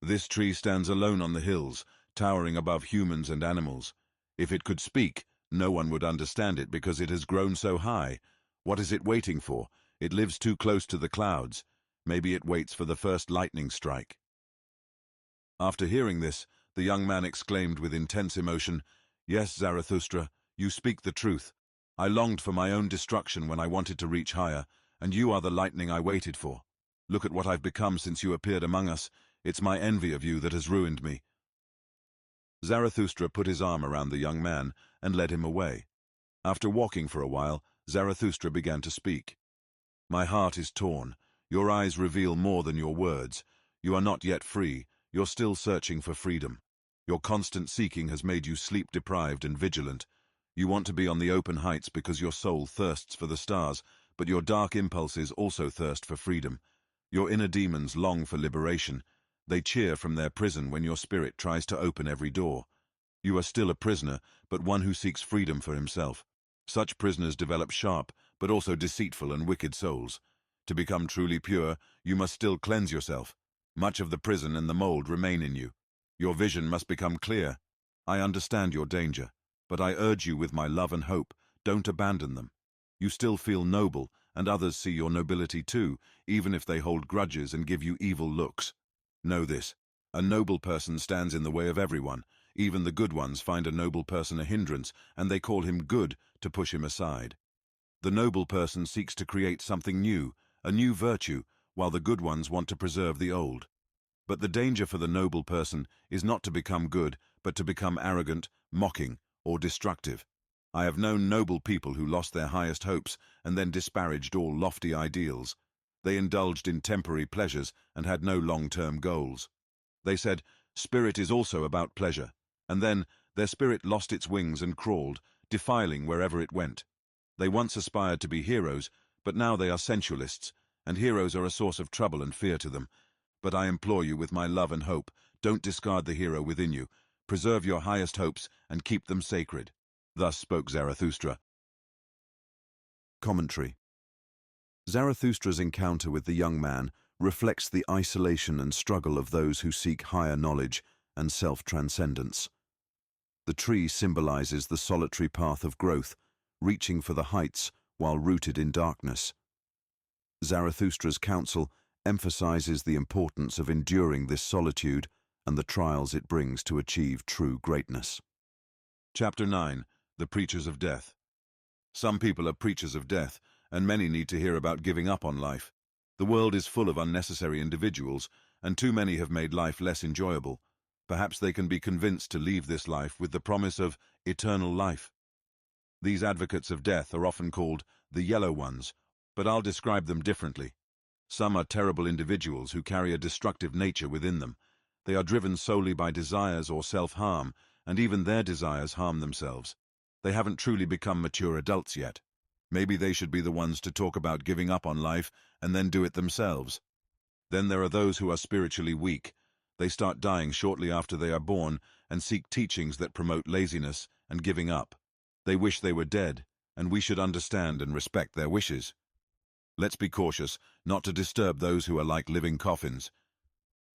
"This tree stands alone on the hills, towering above humans and animals. If it could speak, no one would understand it because it has grown so high. What is it waiting for? It lives too close to the clouds. Maybe it waits for the first lightning strike." After hearing this, the young man exclaimed with intense emotion, "Yes, Zarathustra, you speak the truth. I longed for my own destruction when I wanted to reach higher, and you are the lightning I waited for. Look at what I've become since you appeared among us. It's my envy of you that has ruined me." Zarathustra put his arm around the young man and led him away. After walking for a while, Zarathustra began to speak. "My heart is torn. Your eyes reveal more than your words. You are not yet free. You're still searching for freedom. Your constant seeking has made you sleep-deprived and vigilant. You want to be on the open heights because your soul thirsts for the stars, but your dark impulses also thirst for freedom. Your inner demons long for liberation. They cheer from their prison when your spirit tries to open every door. You are still a prisoner, but one who seeks freedom for himself. Such prisoners develop sharp, but also deceitful and wicked souls. To become truly pure, you must still cleanse yourself. Much of the prison and the mold remain in you. Your vision must become clear. I understand your danger, but I urge you with my love and hope, don't abandon them. You still feel noble, and others see your nobility too, even if they hold grudges and give you evil looks. Know this, a noble person stands in the way of everyone. Even the good ones find a noble person a hindrance, and they call him good to push him aside. The noble person seeks to create something new, a new virtue, while the good ones want to preserve the old. But the danger for the noble person is not to become good, but to become arrogant, mocking, or destructive. I have known noble people who lost their highest hopes and then disparaged all lofty ideals. They indulged in temporary pleasures and had no long-term goals. They said, "Spirit is also about pleasure," and then their spirit lost its wings and crawled, defiling wherever it went. They once aspired to be heroes, but now they are sensualists, and heroes are a source of trouble and fear to them. But I implore you with my love and hope, don't discard the hero within you. Preserve your highest hopes and keep them sacred. Thus spoke Zarathustra. Commentary. Zarathustra's encounter with the young man reflects the isolation and struggle of those who seek higher knowledge and self-transcendence. The tree symbolizes the solitary path of growth, reaching for the heights while rooted in darkness. Zarathustra's counsel emphasizes the importance of enduring this solitude and the trials it brings to achieve true greatness. Chapter 9. The Preachers of Death. Some people are preachers of death, and many need to hear about giving up on life. The world is full of unnecessary individuals, and too many have made life less enjoyable. Perhaps they can be convinced to leave this life with the promise of eternal life. These advocates of death are often called the yellow ones, but I'll describe them differently. Some are terrible individuals who carry a destructive nature within them. They are driven solely by desires or self-harm, and even their desires harm themselves. They haven't truly become mature adults yet. Maybe they should be the ones to talk about giving up on life and then do it themselves. Then there are those who are spiritually weak. They start dying shortly after they are born and seek teachings that promote laziness and giving up. They wish they were dead, and we should understand and respect their wishes. Let's be cautious not to disturb those who are like living coffins.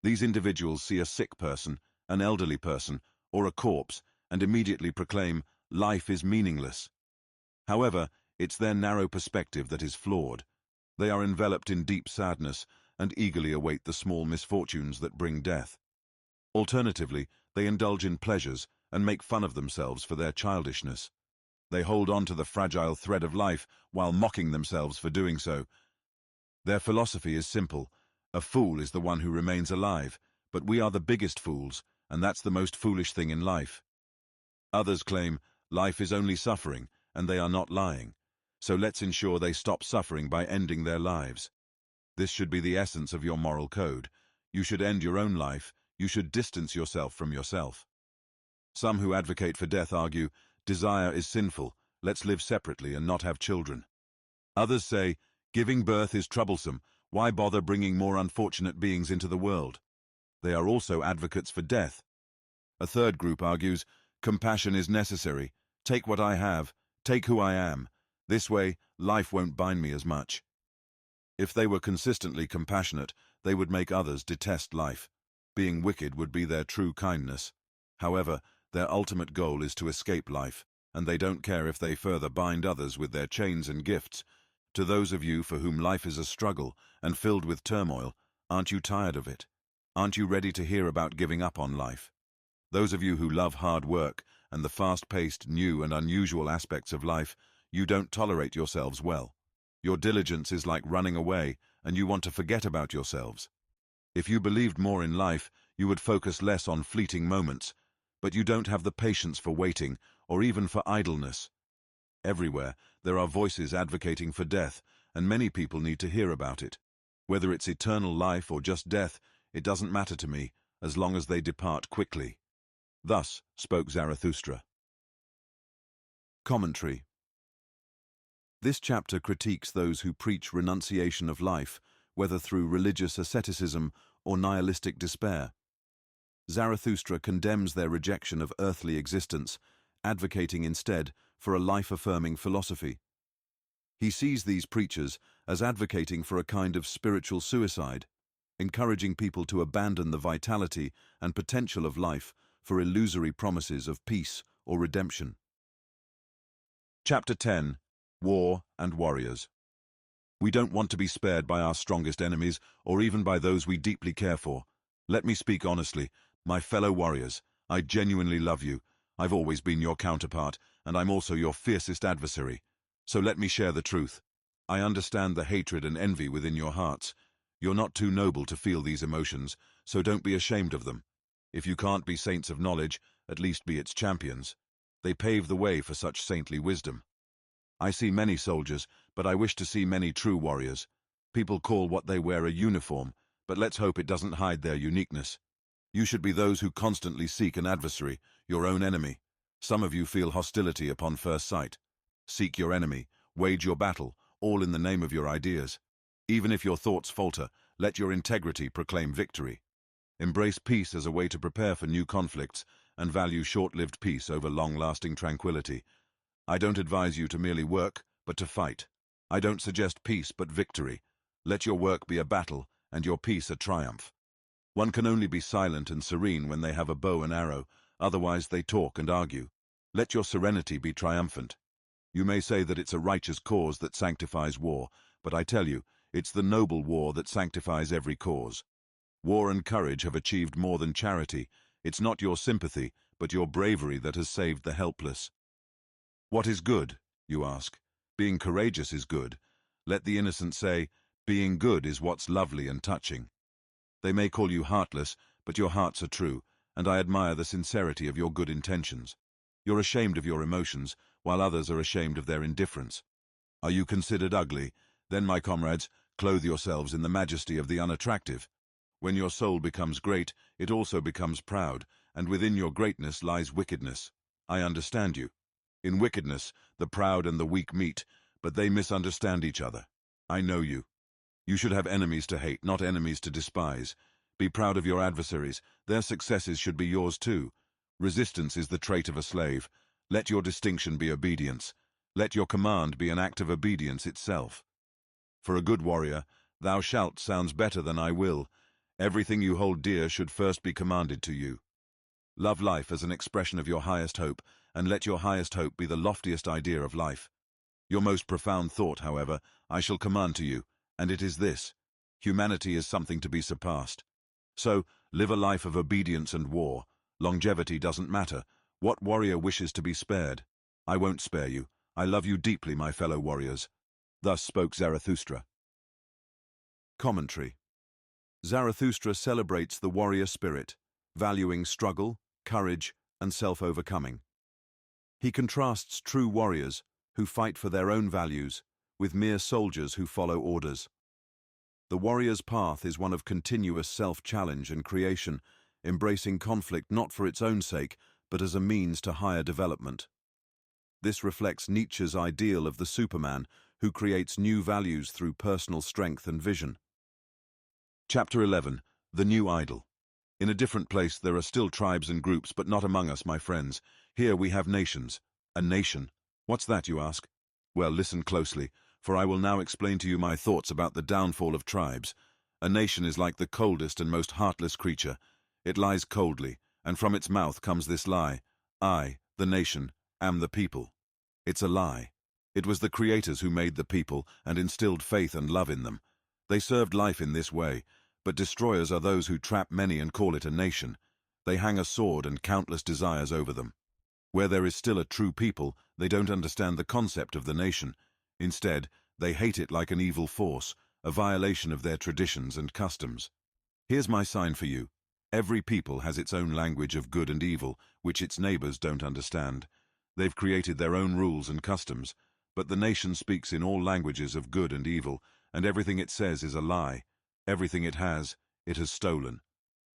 These individuals see a sick person, an elderly person, or a corpse, and immediately proclaim, "Life is meaningless." However, it's their narrow perspective that is flawed. They are enveloped in deep sadness and eagerly await the small misfortunes that bring death. Alternatively, they indulge in pleasures and make fun of themselves for their childishness. They hold on to the fragile thread of life while mocking themselves for doing so. Their philosophy is simple. A fool is the one who remains alive, but we are the biggest fools, and that's the most foolish thing in life. Others claim life is only suffering, and they are not lying. So let's ensure they stop suffering by ending their lives. This should be the essence of your moral code. You should end your own life. You should distance yourself from yourself. Some who advocate for death argue, desire is sinful, let's live separately and not have children. Others say, giving birth is troublesome, why bother bringing more unfortunate beings into the world? They are also advocates for death. A third group argues, compassion is necessary, take what I have, take who I am. This way, life won't bind me as much. If they were consistently compassionate, they would make others detest life. Being wicked would be their true kindness. However, their ultimate goal is to escape life, and they don't care if they further bind others with their chains and gifts. To those of you for whom life is a struggle and filled with turmoil, aren't you tired of it? Aren't you ready to hear about giving up on life? Those of you who love hard work and the fast-paced, new and unusual aspects of life, you don't tolerate yourselves well. Your diligence is like running away, and you want to forget about yourselves. If you believed more in life, you would focus less on fleeting moments, but you don't have the patience for waiting, or even for idleness. Everywhere, there are voices advocating for death, and many people need to hear about it. Whether it's eternal life or just death, it doesn't matter to me, as long as they depart quickly. Thus spoke Zarathustra. Commentary. This chapter critiques those who preach renunciation of life, whether through religious asceticism or nihilistic despair. Zarathustra condemns their rejection of earthly existence, advocating instead for a life-affirming philosophy. He sees these preachers as advocating for a kind of spiritual suicide, encouraging people to abandon the vitality and potential of life for illusory promises of peace or redemption. Chapter 10. War and Warriors. We don't want to be spared by our strongest enemies or even by those we deeply care for. Let me speak honestly. My fellow warriors, I genuinely love you. I've always been your counterpart, and I'm also your fiercest adversary. So let me share the truth. I understand the hatred and envy within your hearts. You're not too noble to feel these emotions, so don't be ashamed of them. If you can't be saints of knowledge, at least be its champions. They pave the way for such saintly wisdom. I see many soldiers, but I wish to see many true warriors. People call what they wear a uniform, but let's hope it doesn't hide their uniqueness. You should be those who constantly seek an adversary, your own enemy. Some of you feel hostility upon first sight. Seek your enemy, wage your battle, all in the name of your ideas. Even if your thoughts falter, let your integrity proclaim victory. Embrace peace as a way to prepare for new conflicts, and value short-lived peace over long-lasting tranquility. I don't advise you to merely work, but to fight. I don't suggest peace, but victory. Let your work be a battle, and your peace a triumph. One can only be silent and serene when they have a bow and arrow, otherwise they talk and argue. Let your serenity be triumphant. You may say that it's a righteous cause that sanctifies war, but I tell you, it's the noble war that sanctifies every cause. War and courage have achieved more than charity. It's not your sympathy, but your bravery that has saved the helpless. What is good, you ask? Being courageous is good. Let the innocent say, being good is what's lovely and touching. They may call you heartless, but your hearts are true, and I admire the sincerity of your good intentions. You're ashamed of your emotions, while others are ashamed of their indifference. Are you considered ugly? Then, my comrades, clothe yourselves in the majesty of the unattractive. When your soul becomes great, it also becomes proud, and within your greatness lies wickedness. I understand you. In wickedness, the proud and the weak meet, but they misunderstand each other. I know you. You should have enemies to hate, not enemies to despise. Be proud of your adversaries. Their successes should be yours too. Resistance is the trait of a slave. Let your distinction be obedience. Let your command be an act of obedience itself. For a good warrior, thou shalt sounds better than I will. Everything you hold dear should first be commanded to you. Love life as an expression of your highest hope, and let your highest hope be the loftiest idea of life. Your most profound thought, however, I shall command to you, and it is this: humanity is something to be surpassed. So, live a life of obedience and war. Longevity doesn't matter. What warrior wishes to be spared? I won't spare you. I love you deeply, my fellow warriors. Thus spoke Zarathustra. Commentary. Zarathustra celebrates the warrior spirit, valuing struggle, courage, and self-overcoming. He contrasts true warriors, who fight for their own values, with mere soldiers who follow orders. The warrior's path is one of continuous self-challenge and creation, embracing conflict not for its own sake, but as a means to higher development. This reflects Nietzsche's ideal of the Superman, who creates new values through personal strength and vision. Chapter 11. The New Idol. In a different place there are still tribes and groups, but not among us, my friends. Here we have nations. A nation? What's that, you ask? Well, listen closely, for I will now explain to you my thoughts about the downfall of tribes. A nation is like the coldest and most heartless creature. It lies coldly, and from its mouth comes this lie: I, the nation, am the people. It's a lie. It was the creators who made the people and instilled faith and love in them. They served life in this way, but destroyers are those who trap many and call it a nation. They hang a sword and countless desires over them. Where there is still a true people, they don't understand the concept of the nation. Instead, they hate it like an evil force, a violation of their traditions and customs. Here's my sign for you. Every people has its own language of good and evil, which its neighbors don't understand. They've created their own rules and customs, but the nation speaks in all languages of good and evil, and everything it says is a lie. Everything it has stolen.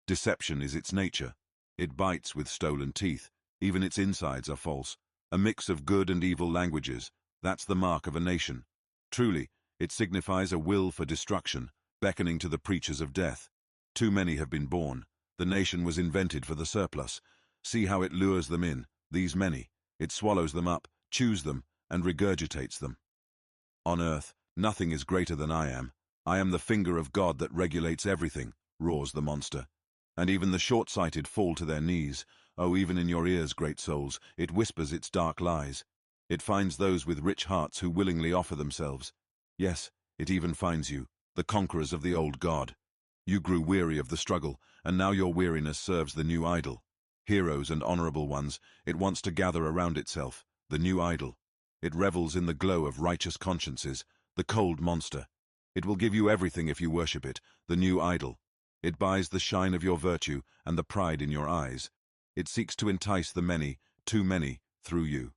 Deception is its nature. It bites with stolen teeth. Even its insides are false. A mix of good and evil languages. That's the mark of a nation. Truly, it signifies a will for destruction, beckoning to the preachers of death. Too many have been born. The nation was invented for the surplus. See how it lures them in, these many. It swallows them up, chews them, and regurgitates them. On earth, nothing is greater than I am. I am the finger of God that regulates everything, roars the monster. And even the short-sighted fall to their knees. Oh, even in your ears, great souls, it whispers its dark lies. It finds those with rich hearts who willingly offer themselves. Yes, it even finds you, the conquerors of the old God. You grew weary of the struggle, and now your weariness serves the new idol. Heroes and honorable ones, it wants to gather around itself, the new idol. It revels in the glow of righteous consciences, the cold monster. It will give you everything if you worship it, the new idol. It buys the shine of your virtue and the pride in your eyes. It seeks to entice the many, too many, through you.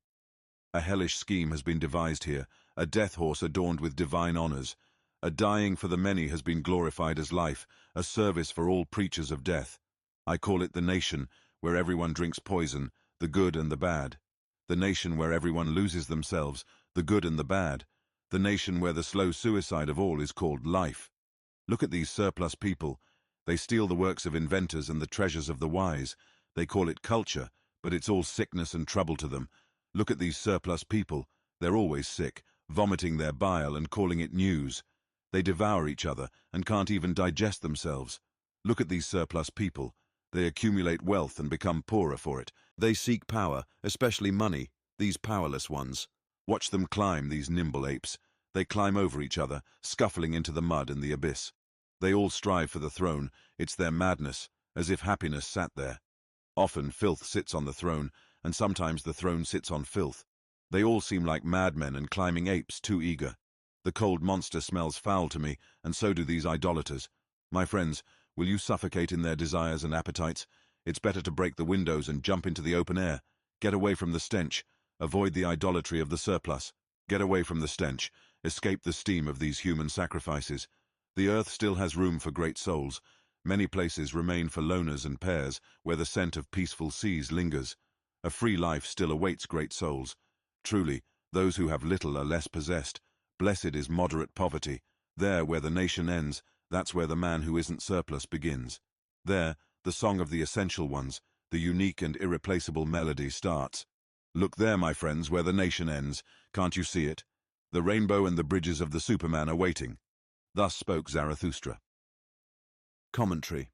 A hellish scheme has been devised here, a death horse adorned with divine honors. A dying for the many has been glorified as life, a service for all preachers of death. I call it the nation, where everyone drinks poison, the good and the bad. The nation where everyone loses themselves, the good and the bad. The nation where the slow suicide of all is called life. Look at these surplus people. They steal the works of inventors and the treasures of the wise. They call it culture, but it's all sickness and trouble to them. Look at these surplus people. They're always sick, vomiting their bile and calling it news. They devour each other and can't even digest themselves. Look at these surplus people. They accumulate wealth and become poorer for it. They seek power, especially money, these powerless ones. Watch them climb, these nimble apes. They climb over each other, scuffling into the mud and the abyss. They all strive for the throne. It's their madness, as if happiness sat there. Often filth sits on the throne, and sometimes the throne sits on filth. They all seem like madmen and climbing apes, too eager. The cold monster smells foul to me, and so do these idolaters. My friends, Will you suffocate in their desires and appetites? It's better to break the windows and jump into the open air. Get away from the stench. Avoid the idolatry of the surplus. Get away from the stench. Escape the steam of these human sacrifices. The earth still has room for great souls. Many places remain for loners and pairs, where the scent of peaceful seas lingers. A free life still awaits great souls. Truly, those who have little are less possessed. Blessed is moderate poverty. There, where the nation ends, that's where the man who isn't surplus begins. There, the song of the essential ones, the unique and irreplaceable melody starts. Look there, my friends, where the nation ends. Can't you see it? The rainbow and the bridges of the Superman are waiting. Thus spoke Zarathustra. Commentary.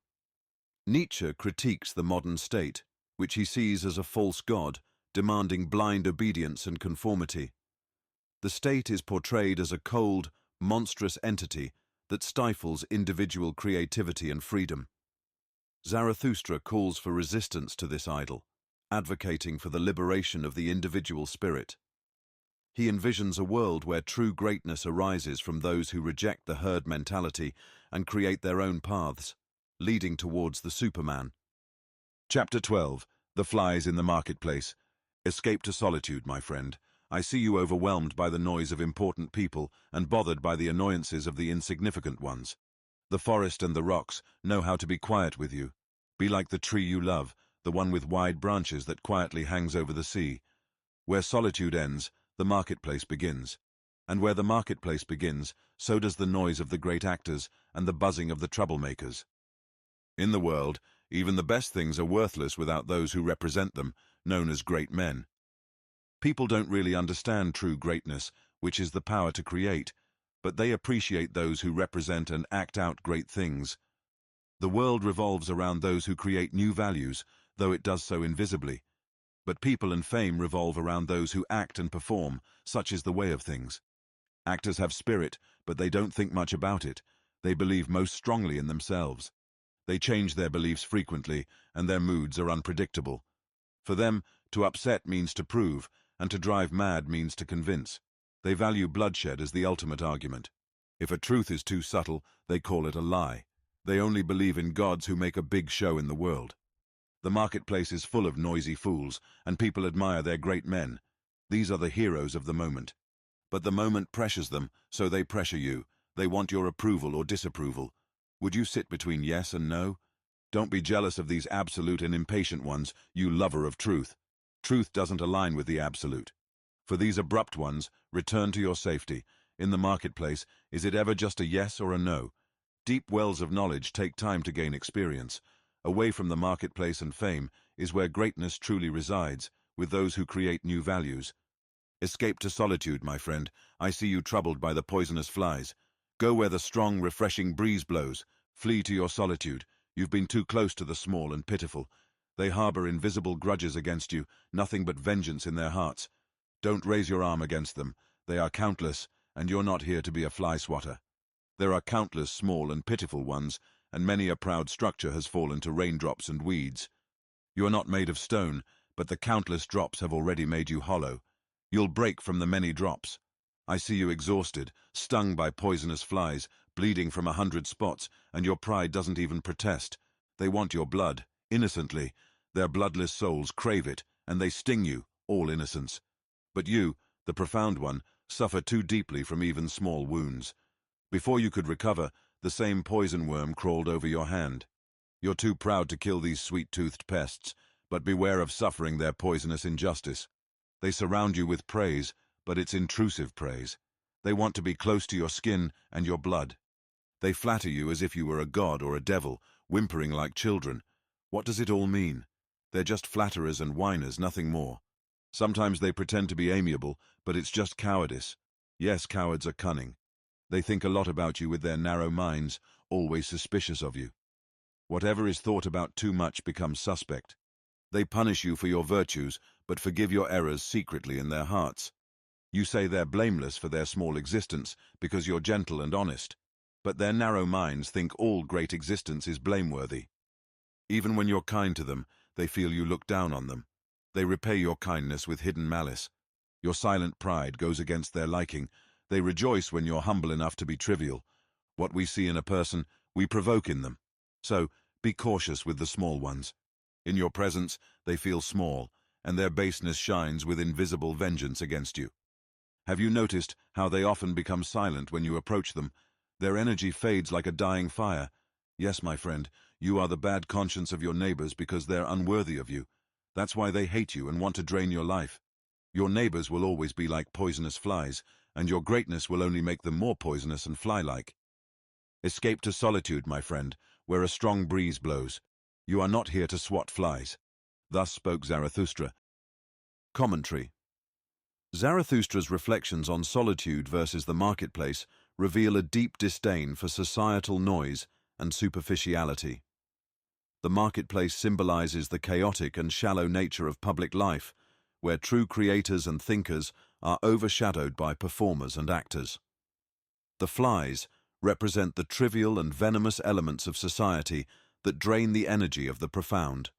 Nietzsche critiques the modern state, which he sees as a false god, demanding blind obedience and conformity. The state is portrayed as a cold, monstrous entity that stifles individual creativity and freedom. Zarathustra calls for resistance to this idol, advocating for the liberation of the individual spirit. He envisions a world where true greatness arises from those who reject the herd mentality and create their own paths, leading towards the Superman. Chapter 12. The Flies in the Marketplace. Escape to solitude, my friend. I see you overwhelmed by the noise of important people and bothered by the annoyances of the insignificant ones. The forest and the rocks know how to be quiet with you. Be like the tree you love, the one with wide branches that quietly hangs over the sea. Where solitude ends, the marketplace begins. And where the marketplace begins, so does the noise of the great actors and the buzzing of the troublemakers. In the world, even the best things are worthless without those who represent them, known as great men. People don't really understand true greatness, which is the power to create, but they appreciate those who represent and act out great things. The world revolves around those who create new values, though it does so invisibly. But people and fame revolve around those who act and perform, such is the way of things. Actors have spirit, but they don't think much about it. They believe most strongly in themselves. They change their beliefs frequently, and their moods are unpredictable. For them, to upset means to prove, and to drive mad means to convince. They value bloodshed as the ultimate argument. If a truth is too subtle, they call it a lie. They only believe in gods who make a big show in the world. The marketplace is full of noisy fools, and people admire their great men. These are the heroes of the moment. But the moment pressures them, so they pressure you. They want your approval or disapproval. Would you sit between yes and no? Don't be jealous of these absolute and impatient ones, you lover of truth. Truth doesn't align with the absolute. For these abrupt ones, return to your safety. In the marketplace, is it ever just a yes or a no? Deep wells of knowledge take time to gain experience. Away from the marketplace and fame is where greatness truly resides, with those who create new values. Escape to solitude, my friend. I see you troubled by the poisonous flies. Go where the strong, refreshing breeze blows. Flee to your solitude. You've been too close to the small and pitiful. They harbor invisible grudges against you, nothing but vengeance in their hearts. Don't raise your arm against them. They are countless, and you're not here to be a fly-swatter. There are countless small and pitiful ones, and many a proud structure has fallen to raindrops and weeds. You are not made of stone, but the countless drops have already made you hollow. You'll break from the many drops. I see you exhausted, stung by poisonous flies, bleeding from 100 spots, and your pride doesn't even protest. They want your blood, innocently. Their bloodless souls crave it, and they sting you, all innocence. But you, the profound one, suffer too deeply from even small wounds. Before you could recover, the same poison worm crawled over your hand. You're too proud to kill these sweet-toothed pests, but beware of suffering their poisonous injustice. They surround you with praise, but it's intrusive praise. They want to be close to your skin and your blood. They flatter you as if you were a god or a devil, whimpering like children. What does it all mean? They're just flatterers and whiners, nothing more. Sometimes they pretend to be amiable, but it's just cowardice. Yes, cowards are cunning. They think a lot about you with their narrow minds, always suspicious of you. Whatever is thought about too much becomes suspect. They punish you for your virtues, but forgive your errors secretly in their hearts. You say they're blameless for their small existence because you're gentle and honest, but their narrow minds think all great existence is blameworthy. Even when you're kind to them, they feel you look down on them. They repay your kindness with hidden malice. Your silent pride goes against their liking. They rejoice when you're humble enough to be trivial. What we see in a person, we provoke in them. So, be cautious with the small ones. In your presence, they feel small, and their baseness shines with invisible vengeance against you. Have you noticed how they often become silent when you approach them? Their energy fades like a dying fire. Yes, my friend, you are the bad conscience of your neighbors because they're unworthy of you. That's why they hate you and want to drain your life. Your neighbors will always be like poisonous flies, and your greatness will only make them more poisonous and fly-like. Escape to solitude, my friend, where a strong breeze blows. You are not here to swat flies. Thus spoke Zarathustra. Commentary. Zarathustra's reflections on solitude versus the marketplace reveal a deep disdain for societal noise and superficiality. The marketplace symbolizes the chaotic and shallow nature of public life, where true creators and thinkers are overshadowed by performers and actors. The flies represent the trivial and venomous elements of society that drain the energy of the profound,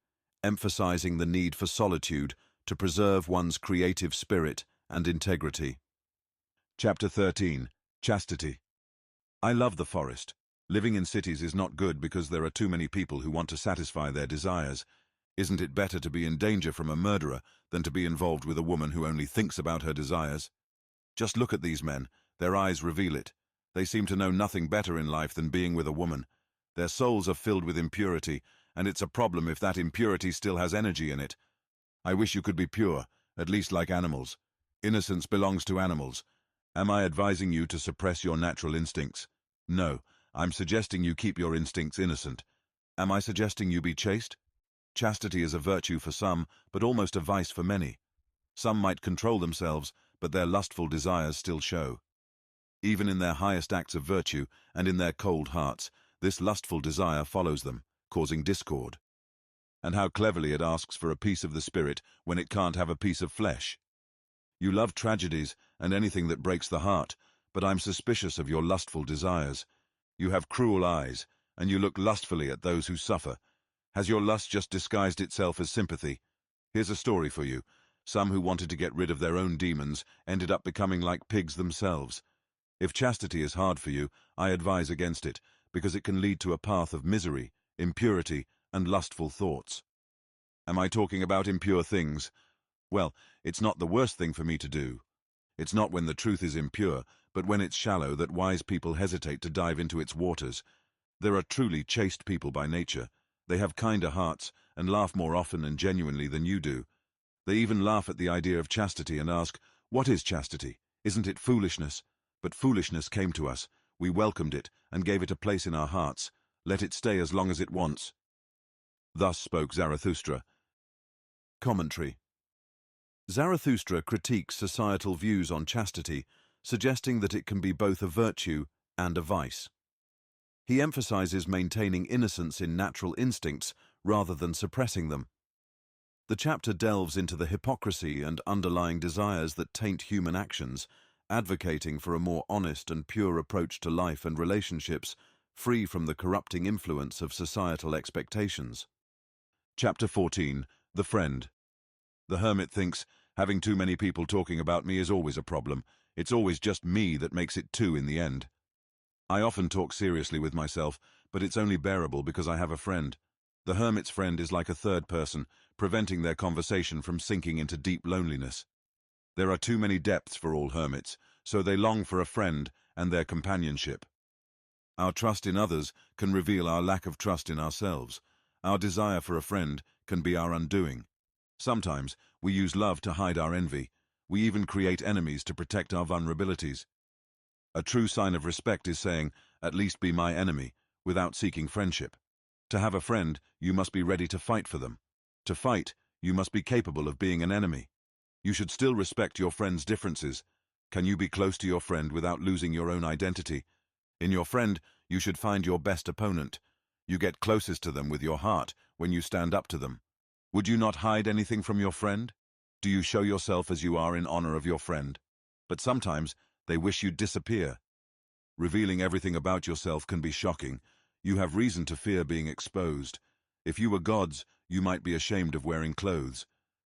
emphasizing the need for solitude to preserve one's creative spirit and integrity. Chapter 13. Chastity. I love the forest. Living in cities is not good because there are too many people who want to satisfy their desires. Isn't it better to be in danger from a murderer than to be involved with a woman who only thinks about her desires? Just look at these men. Their eyes reveal it. They seem to know nothing better in life than being with a woman. Their souls are filled with impurity, and it's a problem if that impurity still has energy in it. I wish you could be pure, at least like animals. Innocence belongs to animals. Am I advising you to suppress your natural instincts? No, I'm suggesting you keep your instincts innocent. Am I suggesting you be chaste? Chastity is a virtue for some, but almost a vice for many. Some might control themselves, but their lustful desires still show. Even in their highest acts of virtue, and in their cold hearts, this lustful desire follows them, causing discord. And how cleverly it asks for a piece of the spirit when it can't have a piece of flesh. You love tragedies and anything that breaks the heart, but I'm suspicious of your lustful desires. You have cruel eyes, and you look lustfully at those who suffer. Has your lust just disguised itself as sympathy? Here's a story for you. Some who wanted to get rid of their own demons ended up becoming like pigs themselves. If chastity is hard for you, I advise against it, because it can lead to a path of misery, impurity, and lustful thoughts. Am I talking about impure things? Well, it's not the worst thing for me to do. It's not when the truth is impure, but when it's shallow that wise people hesitate to dive into its waters. There are truly chaste people by nature. They have kinder hearts and laugh more often and genuinely than you do. They even laugh at the idea of chastity and ask, "What is chastity? Isn't it foolishness?" But foolishness came to us. We welcomed it and gave it a place in our hearts. Let it stay as long as it wants. Thus spoke Zarathustra. Commentary. Zarathustra critiques societal views on chastity, suggesting that it can be both a virtue and a vice. He emphasizes maintaining innocence in natural instincts rather than suppressing them. The chapter delves into the hypocrisy and underlying desires that taint human actions, advocating for a more honest and pure approach to life and relationships, free from the corrupting influence of societal expectations. Chapter 14. The Friend. The hermit thinks, having too many people talking about me is always a problem. It's always just me that makes it two in the end. I often talk seriously with myself, but it's only bearable because I have a friend. The hermit's friend is like a third person, preventing their conversation from sinking into deep loneliness. There are too many depths for all hermits, so they long for a friend and their companionship. Our trust in others can reveal our lack of trust in ourselves. Our desire for a friend can be our undoing. Sometimes we use love to hide our envy. We even create enemies to protect our vulnerabilities. A true sign of respect is saying, "At least be my enemy," without seeking friendship. To have a friend, you must be ready to fight for them. To fight, you must be capable of being an enemy. You should still respect your friend's differences. Can you be close to your friend without losing your own identity? In your friend, you should find your best opponent. You get closest to them with your heart when you stand up to them. Would you not hide anything from your friend? Do you show yourself as you are in honor of your friend? But sometimes they wish you'd disappear. Revealing everything about yourself can be shocking. You have reason to fear being exposed. If you were gods, you might be ashamed of wearing clothes.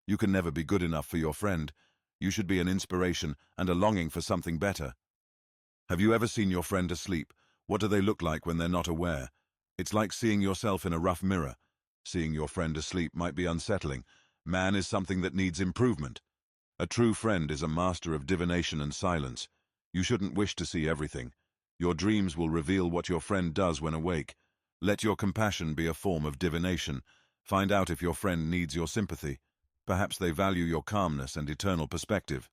You can never be good enough for your friend. You should be an inspiration and a longing for something better. Have you ever seen your friend asleep? What do they look like when they're not aware? It's like seeing yourself in a rough mirror. Seeing your friend asleep might be unsettling. Man is something that needs improvement. A true friend is a master of divination and silence. You shouldn't wish to see everything. Your dreams will reveal what your friend does when awake. Let your compassion be a form of divination. Find out if your friend needs your sympathy. Perhaps they value your calmness and eternal perspective.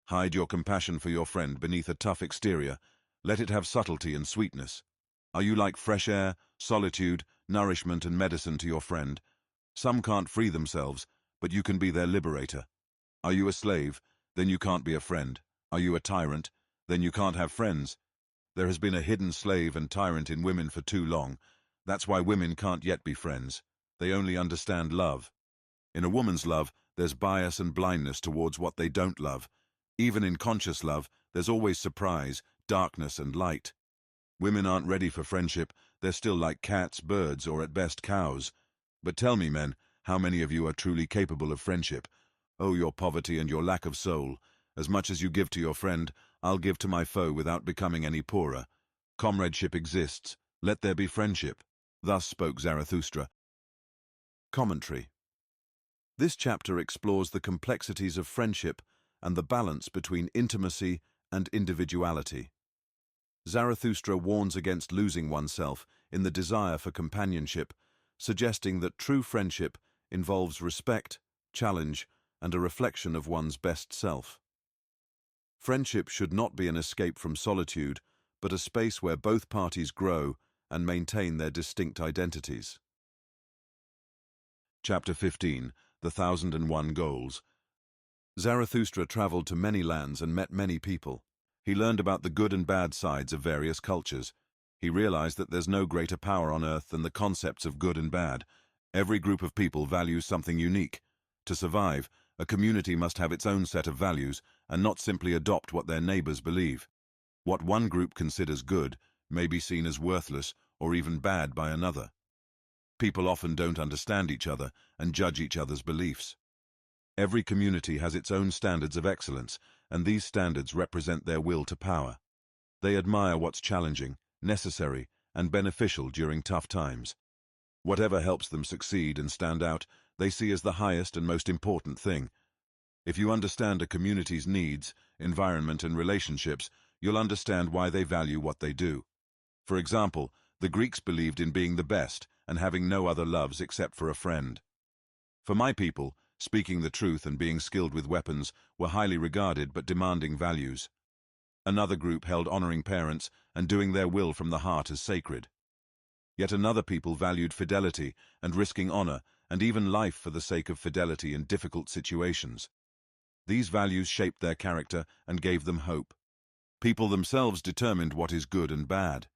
Hide your compassion for your friend beneath a tough exterior. Let it have subtlety and sweetness. Are you like fresh air, solitude, nourishment and medicine to your friend? Some can't free themselves, but you can be their liberator. Are you a slave? Then you can't be a friend. Are you a tyrant? Then you can't have friends. There has been a hidden slave and tyrant in women for too long. That's why women can't yet be friends. They only understand love. In a woman's love, there's bias and blindness towards what they don't love. Even in conscious love, there's always surprise, darkness and light. Women aren't ready for friendship. They're still like cats, birds, or at best cows. But tell me, men, how many of you are truly capable of friendship? Oh, your poverty and your lack of soul. As much as you give to your friend, I'll give to my foe without becoming any poorer. Comradeship exists. Let there be friendship. Thus spoke Zarathustra. Commentary. This chapter explores the complexities of friendship and the balance between intimacy and individuality. Zarathustra warns against losing oneself in the desire for companionship, suggesting that true friendship involves respect, challenge, and a reflection of one's best self. Friendship should not be an escape from solitude, but a space where both parties grow and maintain their distinct identities. Chapter 15. The 1001 Goals. Zarathustra traveled to many lands and met many people. He learned about the good and bad sides of various cultures. He realized that there's no greater power on earth than the concepts of good and bad. Every group of people values something unique. To survive, a community must have its own set of values and not simply adopt what their neighbors believe. What one group considers good may be seen as worthless or even bad by another. People often don't understand each other and judge each other's beliefs. Every community has its own standards of excellence, and these standards represent their will to power. They admire what's challenging, necessary, and beneficial during tough times. Whatever helps them succeed and stand out, they see as the highest and most important thing. If you understand a community's needs, environment, and relationships, you'll understand why they value what they do. For example, the Greeks believed in being the best and having no other loves except for a friend. For my people, speaking the truth and being skilled with weapons were highly regarded but demanding values. Another group held honoring parents and doing their will from the heart as sacred. Yet another people valued fidelity and risking honor and even life for the sake of fidelity in difficult situations. These values shaped their character and gave them hope. People themselves determined what is good and bad.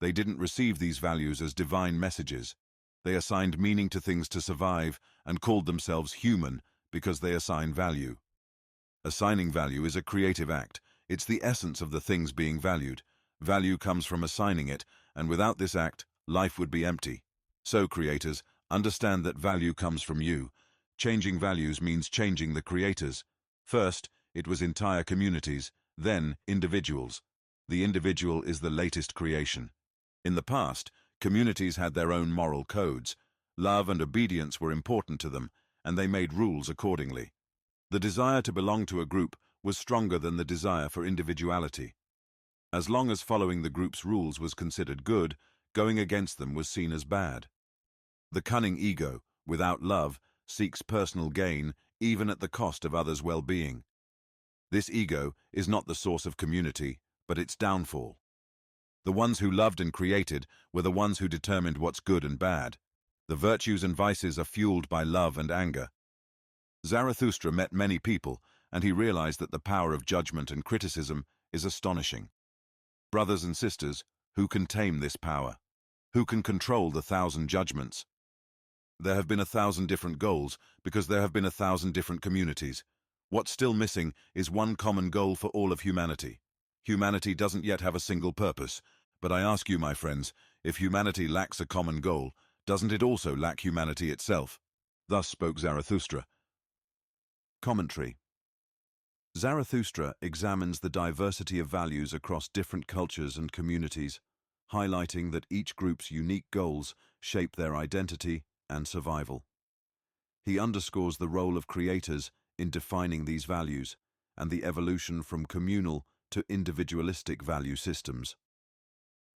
They didn't receive these values as divine messages. They assigned meaning to things to survive and called themselves human because they assign value. Assigning value is a creative act. It's the essence of the things being valued. Value comes from assigning it, and without this act, life would be empty. So, creators, understand that value comes from you. Changing values means changing the creators. First, it was entire communities, then individuals. The individual is the latest creation. In the past, communities had their own moral codes. Love and obedience were important to them, and they made rules accordingly. The desire to belong to a group was stronger than the desire for individuality. As long as following the group's rules was considered good, going against them was seen as bad. The cunning ego, without love, seeks personal gain even at the cost of others' well-being. This ego is not the source of community, but its downfall. The ones who loved and created were the ones who determined what's good and bad. The virtues and vices are fueled by love and anger. Zarathustra met many people, and he realized that the power of judgment and criticism is astonishing. Brothers and sisters, who can tame this power? Who can control the 1,000 judgments? There have been 1,000 different goals because there have been 1,000 different communities. What's still missing is one common goal for all of humanity. Humanity doesn't yet have a single purpose, but I ask you, my friends, if humanity lacks a common goal, doesn't it also lack humanity itself? Thus spoke Zarathustra. Commentary. Zarathustra examines the diversity of values across different cultures and communities, highlighting that each group's unique goals shape their identity and survival. He underscores the role of creators in defining these values and the evolution from communal to individualistic value systems.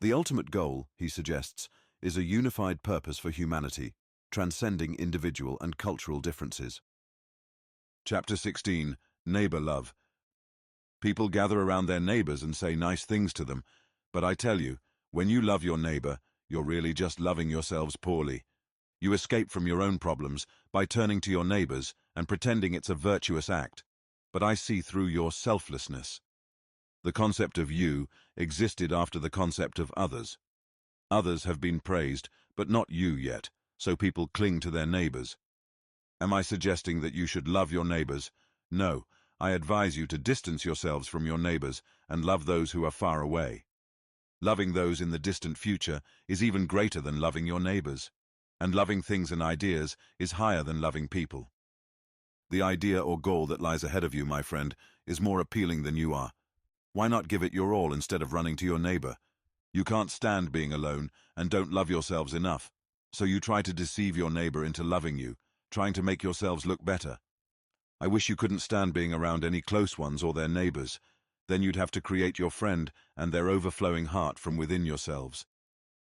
The ultimate goal, he suggests, is a unified purpose for humanity, transcending individual and cultural differences. Chapter 16, Neighbor-Love. People gather around their neighbors and say nice things to them, but I tell you, when you love your neighbor, you're really just loving yourselves poorly. You escape from your own problems by turning to your neighbors and pretending it's a virtuous act, but I see through your selflessness. The concept of you existed after the concept of others. Others have been praised, but not you yet, so people cling to their neighbors. Am I suggesting that you should love your neighbors? No, I advise you to distance yourselves from your neighbors and love those who are far away. Loving those in the distant future is even greater than loving your neighbors, and loving things and ideas is higher than loving people. The idea or goal that lies ahead of you, my friend, is more appealing than you are. Why not give it your all instead of running to your neighbor? You can't stand being alone and don't love yourselves enough, so you try to deceive your neighbor into loving you, trying to make yourselves look better. I wish you couldn't stand being around any close ones or their neighbors. Then you'd have to create your friend and their overflowing heart from within yourselves.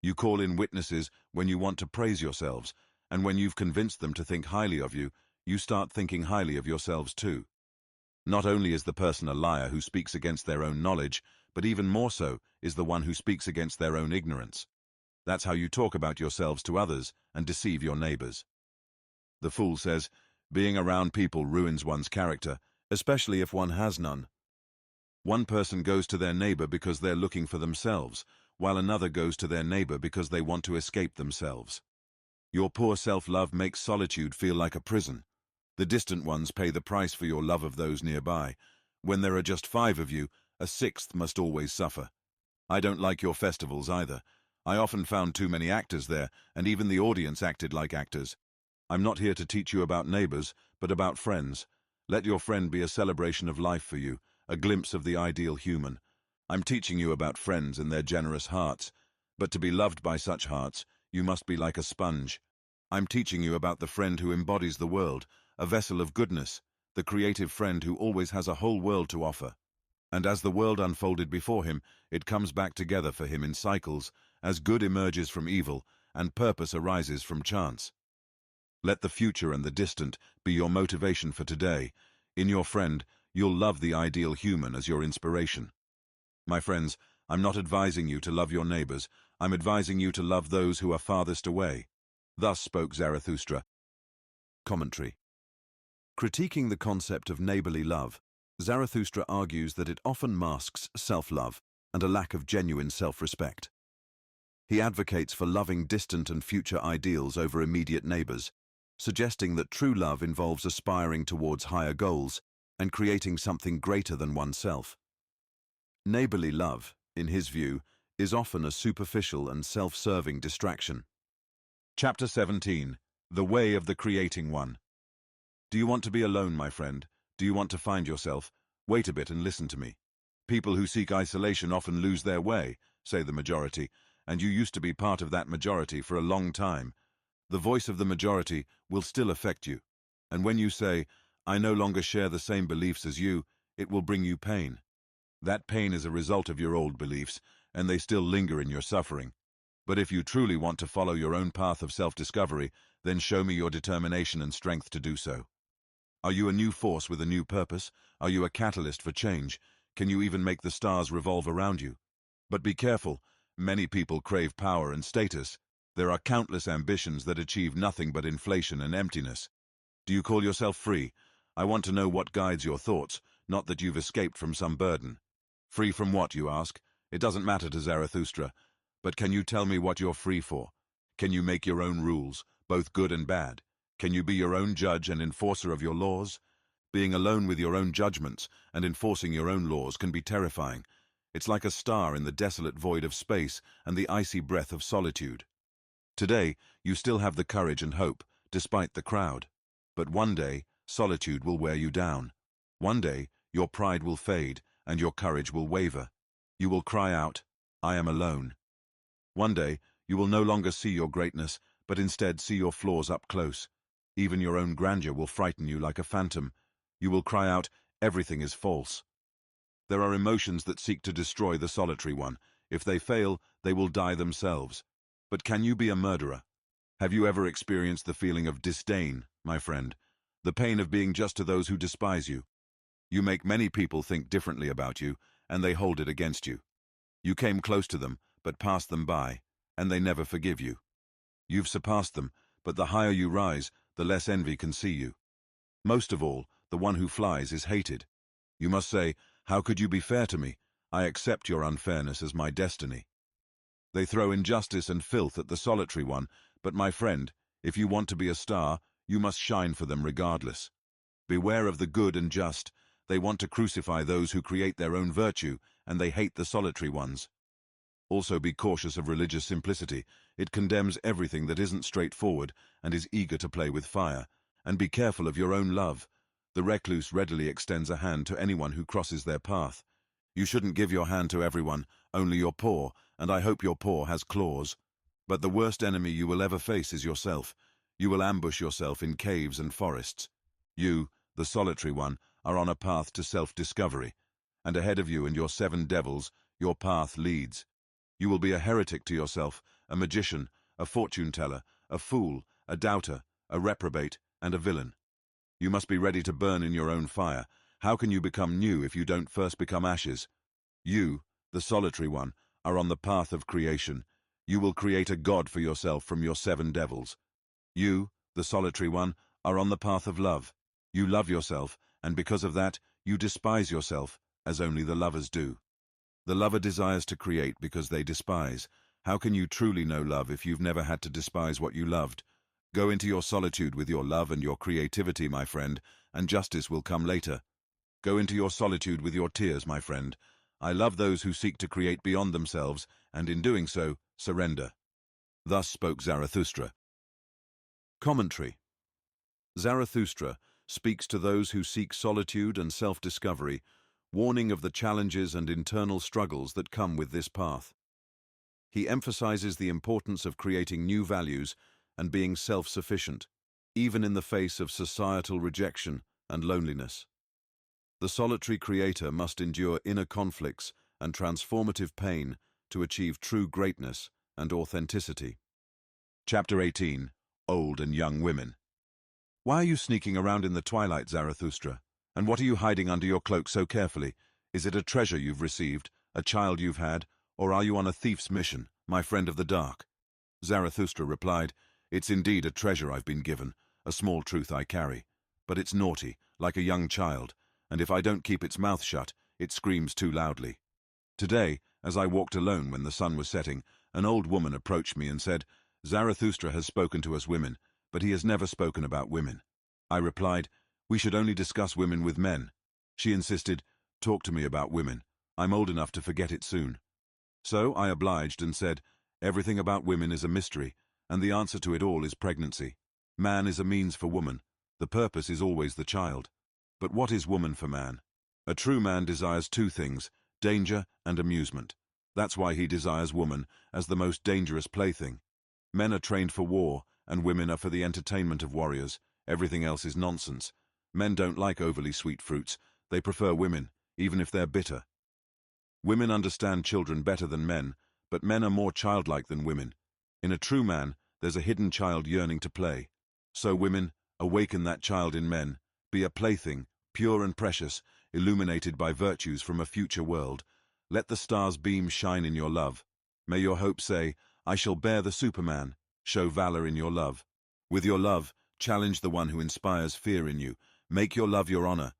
You call in witnesses when you want to praise yourselves, and when you've convinced them to think highly of you, you start thinking highly of yourselves too. Not only is the person a liar who speaks against their own knowledge, but even more so is the one who speaks against their own ignorance. That's how you talk about yourselves to others and deceive your neighbors. The fool says, being around people ruins one's character, especially if one has none. One person goes to their neighbor because they're looking for themselves, while another goes to their neighbor because they want to escape themselves. Your poor self-love makes solitude feel like a prison. The distant ones pay the price for your love of those nearby. When there are just 5 of you, a 6th must always suffer. I don't like your festivals either. I often found too many actors there, and even the audience acted like actors. I'm not here to teach you about neighbors, but about friends. Let your friend be a celebration of life for you, a glimpse of the ideal human. I'm teaching you about friends and their generous hearts, but to be loved by such hearts, you must be like a sponge. I'm teaching you about the friend who embodies the world, a vessel of goodness, the creative friend who always has a whole world to offer. And as the world unfolded before him, it comes back together for him in cycles, as good emerges from evil, and purpose arises from chance. Let the future and the distant be your motivation for today. In your friend, you'll love the ideal human as your inspiration. My friends, I'm not advising you to love your neighbors, I'm advising you to love those who are farthest away. Thus spoke Zarathustra. Commentary. Critiquing the concept of neighborly love, Zarathustra argues that it often masks self-love and a lack of genuine self-respect. He advocates for loving distant and future ideals over immediate neighbors, suggesting that true love involves aspiring towards higher goals and creating something greater than oneself. Neighborly love, in his view, is often a superficial and self-serving distraction. Chapter 17. The Way of the Creating One. Do you want to be alone, my friend? Do you want to find yourself? Wait a bit and listen to me. People who seek isolation often lose their way, say the majority, and you used to be part of that majority for a long time. The voice of the majority will still affect you, and when you say, I no longer share the same beliefs as you, it will bring you pain. That pain is a result of your old beliefs, and they still linger in your suffering. But if you truly want to follow your own path of self-discovery, then show me your determination and strength to do so. Are you a new force with a new purpose? Are you a catalyst for change? Can you even make the stars revolve around you? But be careful, many people crave power and status. There are countless ambitions that achieve nothing but inflation and emptiness. Do you call yourself free? I want to know what guides your thoughts, not that you've escaped from some burden. Free from what, you ask? It doesn't matter to Zarathustra. But can you tell me what you're free for? Can you make your own rules, both good and bad? Can you be your own judge and enforcer of your laws? Being alone with your own judgments and enforcing your own laws can be terrifying. It's like a star in the desolate void of space and the icy breath of solitude. Today, you still have the courage and hope, despite the crowd. But one day, solitude will wear you down. One day, your pride will fade and your courage will waver. You will cry out, I am alone. One day, you will no longer see your greatness, but instead see your flaws up close. Even your own grandeur will frighten you like a phantom. You will cry out, "Everything is false." There are emotions that seek to destroy the solitary one. If they fail, they will die themselves. But can you be a murderer? Have you ever experienced the feeling of disdain, my friend? The pain of being just to those who despise you. You make many people think differently about you, and they hold it against you. You came close to them, but passed them by, and they never forgive you. You've surpassed them, but the higher you rise, the less envy can see you. Most of all, the one who flies is hated. You must say, "How could you be fair to me? I accept your unfairness as my destiny." They throw injustice and filth at the solitary one, but my friend, if you want to be a star, you must shine for them regardless. Beware of the good and just. They want to crucify those who create their own virtue, and they hate the solitary ones. Also be cautious of religious simplicity. It condemns everything that isn't straightforward and is eager to play with fire. And be careful of your own love. The recluse readily extends a hand to anyone who crosses their path. You shouldn't give your hand to everyone, only your paw, and I hope your paw has claws. But the worst enemy you will ever face is yourself. You will ambush yourself in caves and forests. You, the solitary one, are on a path to self-discovery, and ahead of you and your 7 devils, your path leads. You will be a heretic to yourself, a magician, a fortune-teller, a fool, a doubter, a reprobate, and a villain. You must be ready to burn in your own fire. How can you become new if you don't first become ashes? You, the solitary one, are on the path of creation. You will create a god for yourself from your 7 devils. You, the solitary one, are on the path of love. You love yourself, and because of that, you despise yourself, as only the lovers do. The lover desires to create because they despise. How can you truly know love if you've never had to despise what you loved? Go into your solitude with your love and your creativity, my friend, and justice will come later. Go into your solitude with your tears, my friend. I love those who seek to create beyond themselves, and in doing so, surrender. Thus spoke Zarathustra. Commentary. Zarathustra speaks to those who seek solitude and self-discovery, warning of the challenges and internal struggles that come with this path. He emphasizes the importance of creating new values and being self-sufficient, even in the face of societal rejection and loneliness. The solitary creator must endure inner conflicts and transformative pain to achieve true greatness and authenticity. Chapter 18. Old and Young Women. Why are you sneaking around in the twilight, Zarathustra? And what are you hiding under your cloak so carefully? Is it a treasure you've received, a child you've had, or are you on a thief's mission, my friend of the dark? Zarathustra replied, "It's indeed a treasure I've been given, a small truth I carry. But it's naughty, like a young child, and if I don't keep its mouth shut, it screams too loudly. Today, as I walked alone when the sun was setting, an old woman approached me and said, 'Zarathustra has spoken to us women, but he has never spoken about women.' I replied, 'We should only discuss women with men.' She insisted, 'Talk to me about women. I'm old enough to forget it soon.' So I obliged and said, 'Everything about women is a mystery, and the answer to it all is pregnancy. Man is a means for woman. The purpose is always the child. But what is woman for man? A true man desires 2 things, danger and amusement. That's why he desires woman as the most dangerous plaything. Men are trained for war, and women are for the entertainment of warriors. Everything else is nonsense. Men don't like overly sweet fruits. They prefer women, even if they're bitter. Women understand children better than men, but men are more childlike than women. In a true man, there's a hidden child yearning to play. So women, awaken that child in men. Be a plaything, pure and precious, illuminated by virtues from a future world. Let the stars' beam shine in your love. May your hope say, 'I shall bear the Superman.' Show valor in your love. With your love, challenge the one who inspires fear in you. Make your love your honor.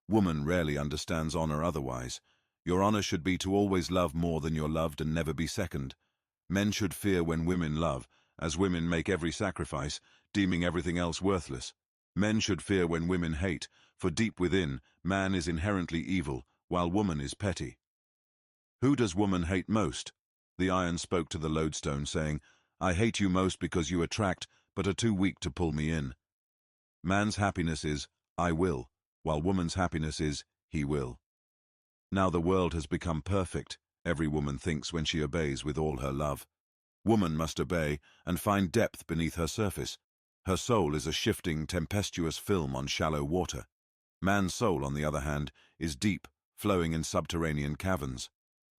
Woman rarely understands honor otherwise. Your honor should be to always love more than you're loved and never be second. Men should fear when women love, as women make every sacrifice, deeming everything else worthless. Men should fear when women hate, for deep within, man is inherently evil, while woman is petty. Who does woman hate most? The iron spoke to the lodestone, saying, 'I hate you most because you attract, but are too weak to pull me in.' Man's happiness is, 'I will,' while woman's happiness is, 'he will.' Now the world has become perfect, every woman thinks when she obeys with all her love. Woman must obey and find depth beneath her surface. Her soul is a shifting, tempestuous film on shallow water. Man's soul, on the other hand, is deep, flowing in subterranean caverns.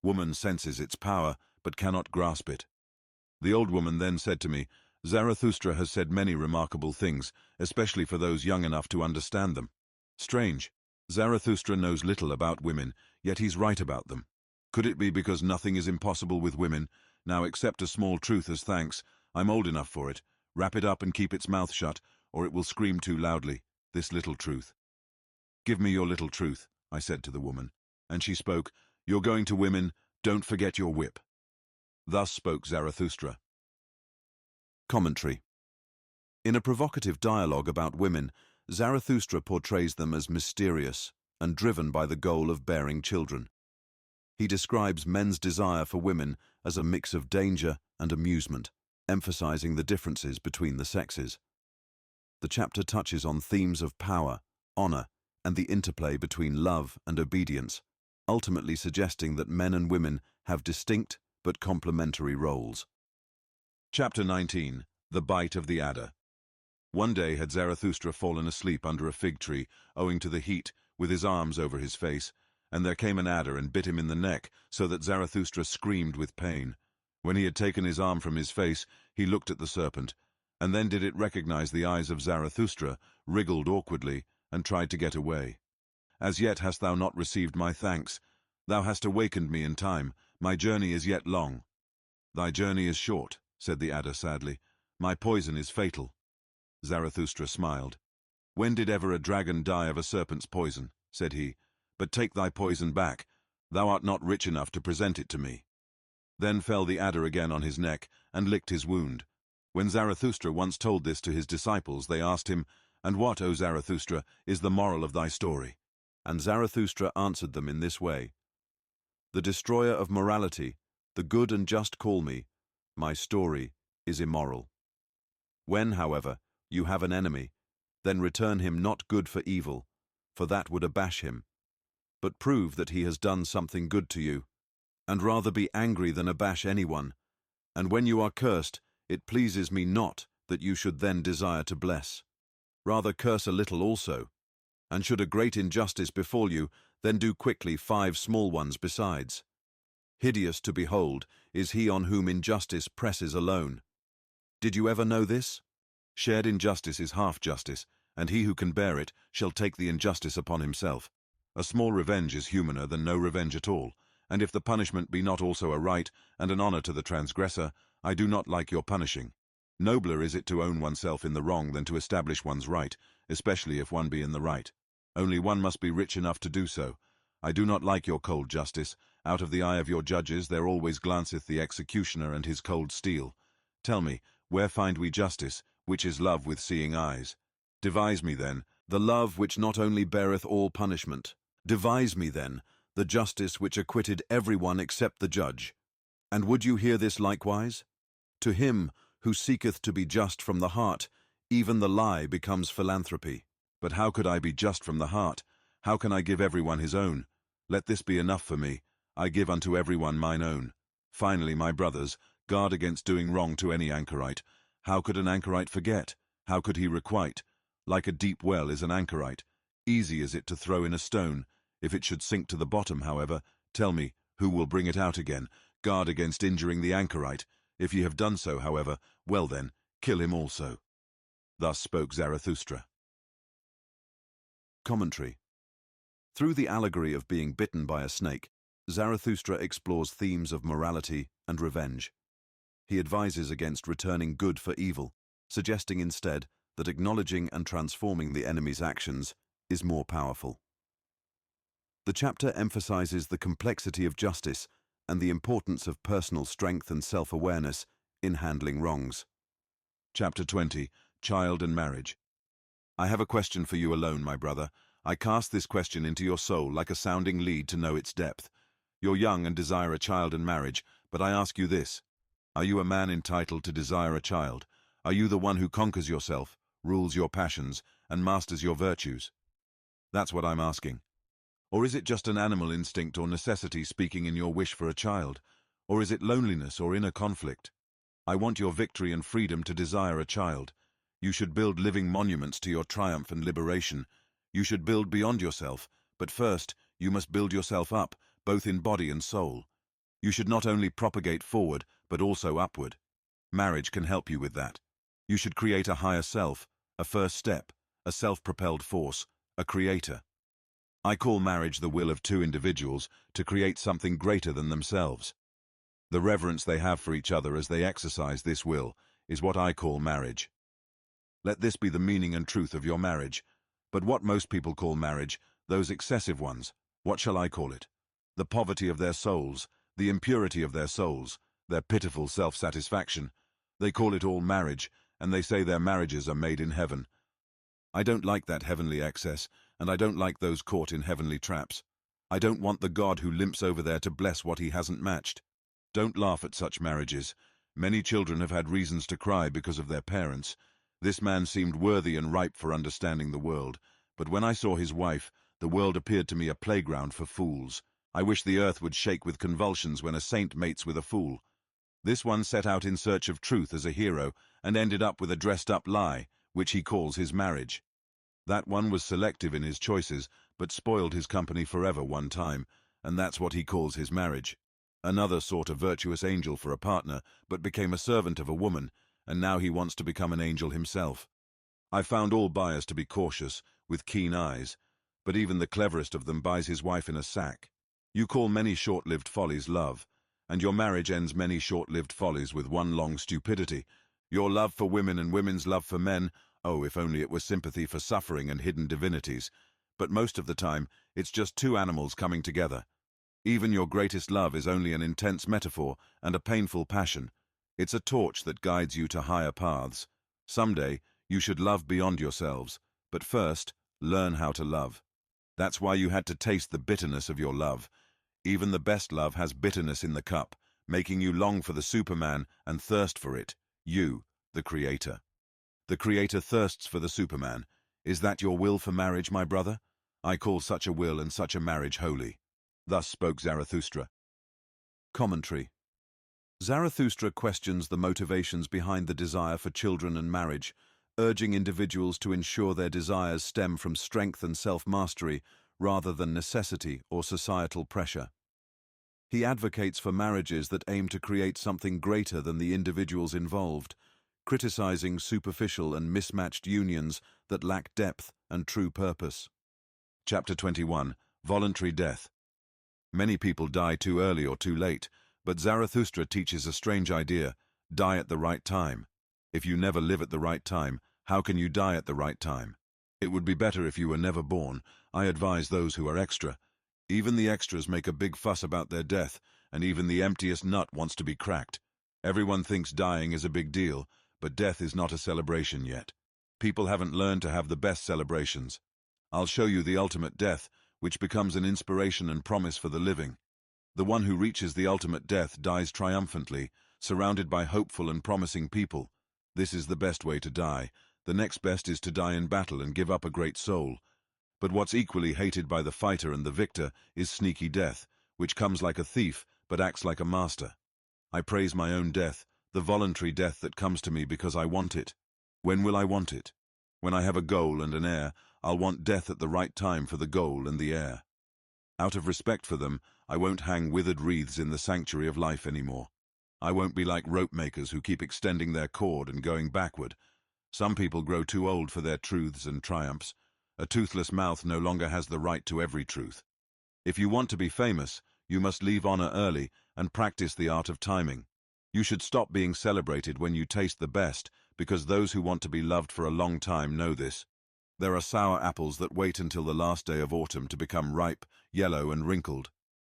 Woman senses its power, but cannot grasp it. The old woman then said to me, Zarathustra has said many remarkable things, especially for those young enough to understand them. Strange. Zarathustra knows little about women, yet he's right about them. Could it be because nothing is impossible with women? Now accept a small truth as thanks. I'm old enough for it. Wrap it up and keep its mouth shut, or it will scream too loudly. This little truth. Give me your little truth, I said to the woman. And she spoke, You're going to women, don't forget your whip. Thus spoke Zarathustra. Commentary. In a provocative dialogue about women, Zarathustra portrays them as mysterious and driven by the goal of bearing children. He describes men's desire for women as a mix of danger and amusement, emphasizing the differences between the sexes. The chapter touches on themes of power, honor, and the interplay between love and obedience, ultimately suggesting that men and women have distinct but complementary roles. Chapter 19. The Bite of the Adder. One day had Zarathustra fallen asleep under a fig tree, owing to the heat, with his arms over his face, and there came an adder and bit him in the neck, so that Zarathustra screamed with pain. When he had taken his arm from his face, he looked at the serpent, and then did it recognize the eyes of Zarathustra, wriggled awkwardly, and tried to get away. As yet hast thou not received my thanks. Thou hast awakened me in time. My journey is yet long. Thy journey is short, said the adder sadly. My poison is fatal. Zarathustra smiled. When did ever a dragon die of a serpent's poison? Said he. But take thy poison back. Thou art not rich enough to present it to me. Then fell the adder again on his neck, and licked his wound. When Zarathustra once told this to his disciples, they asked him, And what, O Zarathustra, is the moral of thy story? And Zarathustra answered them in this way. The destroyer of morality, the good and just call me, my story is immoral. When, however, you have an enemy, then return him not good for evil, for that would abash him, but prove that he has done something good to you, and rather be angry than abash anyone. And when you are cursed, it pleases me not that you should then desire to bless. Rather curse a little also, and should a great injustice befall you, then do quickly 5 small ones besides. Hideous to behold is he on whom injustice presses alone. Did you ever know this? Shared injustice is half justice, and he who can bear it shall take the injustice upon himself. A small revenge is humaner than no revenge at all, and if the punishment be not also a right and an honor to the transgressor, I do not like your punishing. Nobler is it to own oneself in the wrong than to establish one's right, especially if one be in the right. Only one must be rich enough to do so. I do not like your cold justice. Out of the eye of your judges there always glanceth the executioner and his cold steel. Tell me, where find we justice, which is love with seeing eyes? Devise me then, the love which not only beareth all punishment. Devise me then, the justice which acquitted everyone except the judge. And would you hear this likewise? To him who seeketh to be just from the heart, even the lie becomes philanthropy. But how could I be just from the heart? How can I give everyone his own? Let this be enough for me. I give unto everyone mine own. Finally, my brothers, guard against doing wrong to any anchorite. How could an anchorite forget? How could he requite? Like a deep well is an anchorite. Easy is it to throw in a stone. If it should sink to the bottom, however, tell me, who will bring it out again? Guard against injuring the anchorite. If ye have done so, however, well then, kill him also. Thus spoke Zarathustra. Commentary. Through the allegory of being bitten by a snake, Zarathustra explores themes of morality and revenge. He advises against returning good for evil, suggesting instead that acknowledging and transforming the enemy's actions is more powerful. The chapter emphasizes the complexity of justice and the importance of personal strength and self-awareness in handling wrongs. Chapter 20. Child and Marriage. I have a question for you alone, my brother. I cast this question into your soul like a sounding lead to know its depth. You're young and desire a child and marriage, but I ask you this. Are you a man entitled to desire a child? Are you the one who conquers yourself, rules your passions, and masters your virtues? That's what I'm asking. Or is it just an animal instinct or necessity speaking in your wish for a child? Or is it loneliness or inner conflict? I want your victory and freedom to desire a child. You should build living monuments to your triumph and liberation. You should build beyond yourself, but first, you must build yourself up, both in body and soul. You should not only propagate forward, but also upward. Marriage can help you with that. You should create a higher self, a first step, a self-propelled force, a creator. I call marriage the will of two individuals to create something greater than themselves. The reverence they have for each other as they exercise this will is what I call marriage. Let this be the meaning and truth of your marriage. But what most people call marriage, those excessive ones, what shall I call it? The poverty of their souls, the impurity of their souls, their pitiful self-satisfaction. They call it all marriage, and they say their marriages are made in heaven. I don't like that heavenly excess, and I don't like those caught in heavenly traps. I don't want the God who limps over there to bless what he hasn't matched. Don't laugh at such marriages. Many children have had reasons to cry because of their parents. This man seemed worthy and ripe for understanding the world, but when I saw his wife, the world appeared to me a playground for fools. I wish the earth would shake with convulsions when a saint mates with a fool. This one set out in search of truth as a hero and ended up with a dressed-up lie, which he calls his marriage. That one was selective in his choices, but spoiled his company forever one time, and that's what he calls his marriage. Another sought a virtuous angel for a partner, but became a servant of a woman, and now he wants to become an angel himself. I found all buyers to be cautious, with keen eyes, but even the cleverest of them buys his wife in a sack. You call many short-lived follies love, and your marriage ends many short-lived follies with one long stupidity. Your love for women and women's love for men, oh, if only it were sympathy for suffering and hidden divinities. But most of the time, it's just two animals coming together. Even your greatest love is only an intense metaphor and a painful passion. It's a torch that guides you to higher paths. Someday, you should love beyond yourselves, but first, learn how to love. That's why you had to taste the bitterness of your love. Even the best love has bitterness in the cup, making you long for the Superman and thirst for it, you, the Creator. The Creator thirsts for the Superman. Is that your will for marriage, my brother? I call such a will and such a marriage holy. Thus spoke Zarathustra. Commentary. Zarathustra questions the motivations behind the desire for children and marriage, urging individuals to ensure their desires stem from strength and self-mastery rather than necessity or societal pressure. He advocates for marriages that aim to create something greater than the individuals involved, criticizing superficial and mismatched unions that lack depth and true purpose. Chapter 21. Voluntary Death. Many people die too early or too late, but Zarathustra teaches a strange idea: die at the right time. If you never live at the right time, how can you die at the right time? It would be better if you were never born. I advise those who are extra. Even the extras make a big fuss about their death, and even the emptiest nut wants to be cracked. Everyone thinks dying is a big deal, but death is not a celebration yet. People haven't learned to have the best celebrations. I'll show you the ultimate death, which becomes an inspiration and promise for the living. The one who reaches the ultimate death dies triumphantly, surrounded by hopeful and promising people. This is the best way to die. The next best is to die in battle and give up a great soul. But what's equally hated by the fighter and the victor is sneaky death, which comes like a thief but acts like a master. I praise my own death, the voluntary death that comes to me because I want it. When will I want it? When I have a goal and an heir, I'll want death at the right time for the goal and the heir. Out of respect for them, I won't hang withered wreaths in the sanctuary of life anymore. I won't be like rope makers who keep extending their cord and going backward. Some people grow too old for their truths and triumphs. A toothless mouth no longer has the right to every truth. If you want to be famous, you must leave honor early and practice the art of timing. You should stop being celebrated when you taste the best, because those who want to be loved for a long time know this. There are sour apples that wait until the last day of autumn to become ripe, yellow, and wrinkled.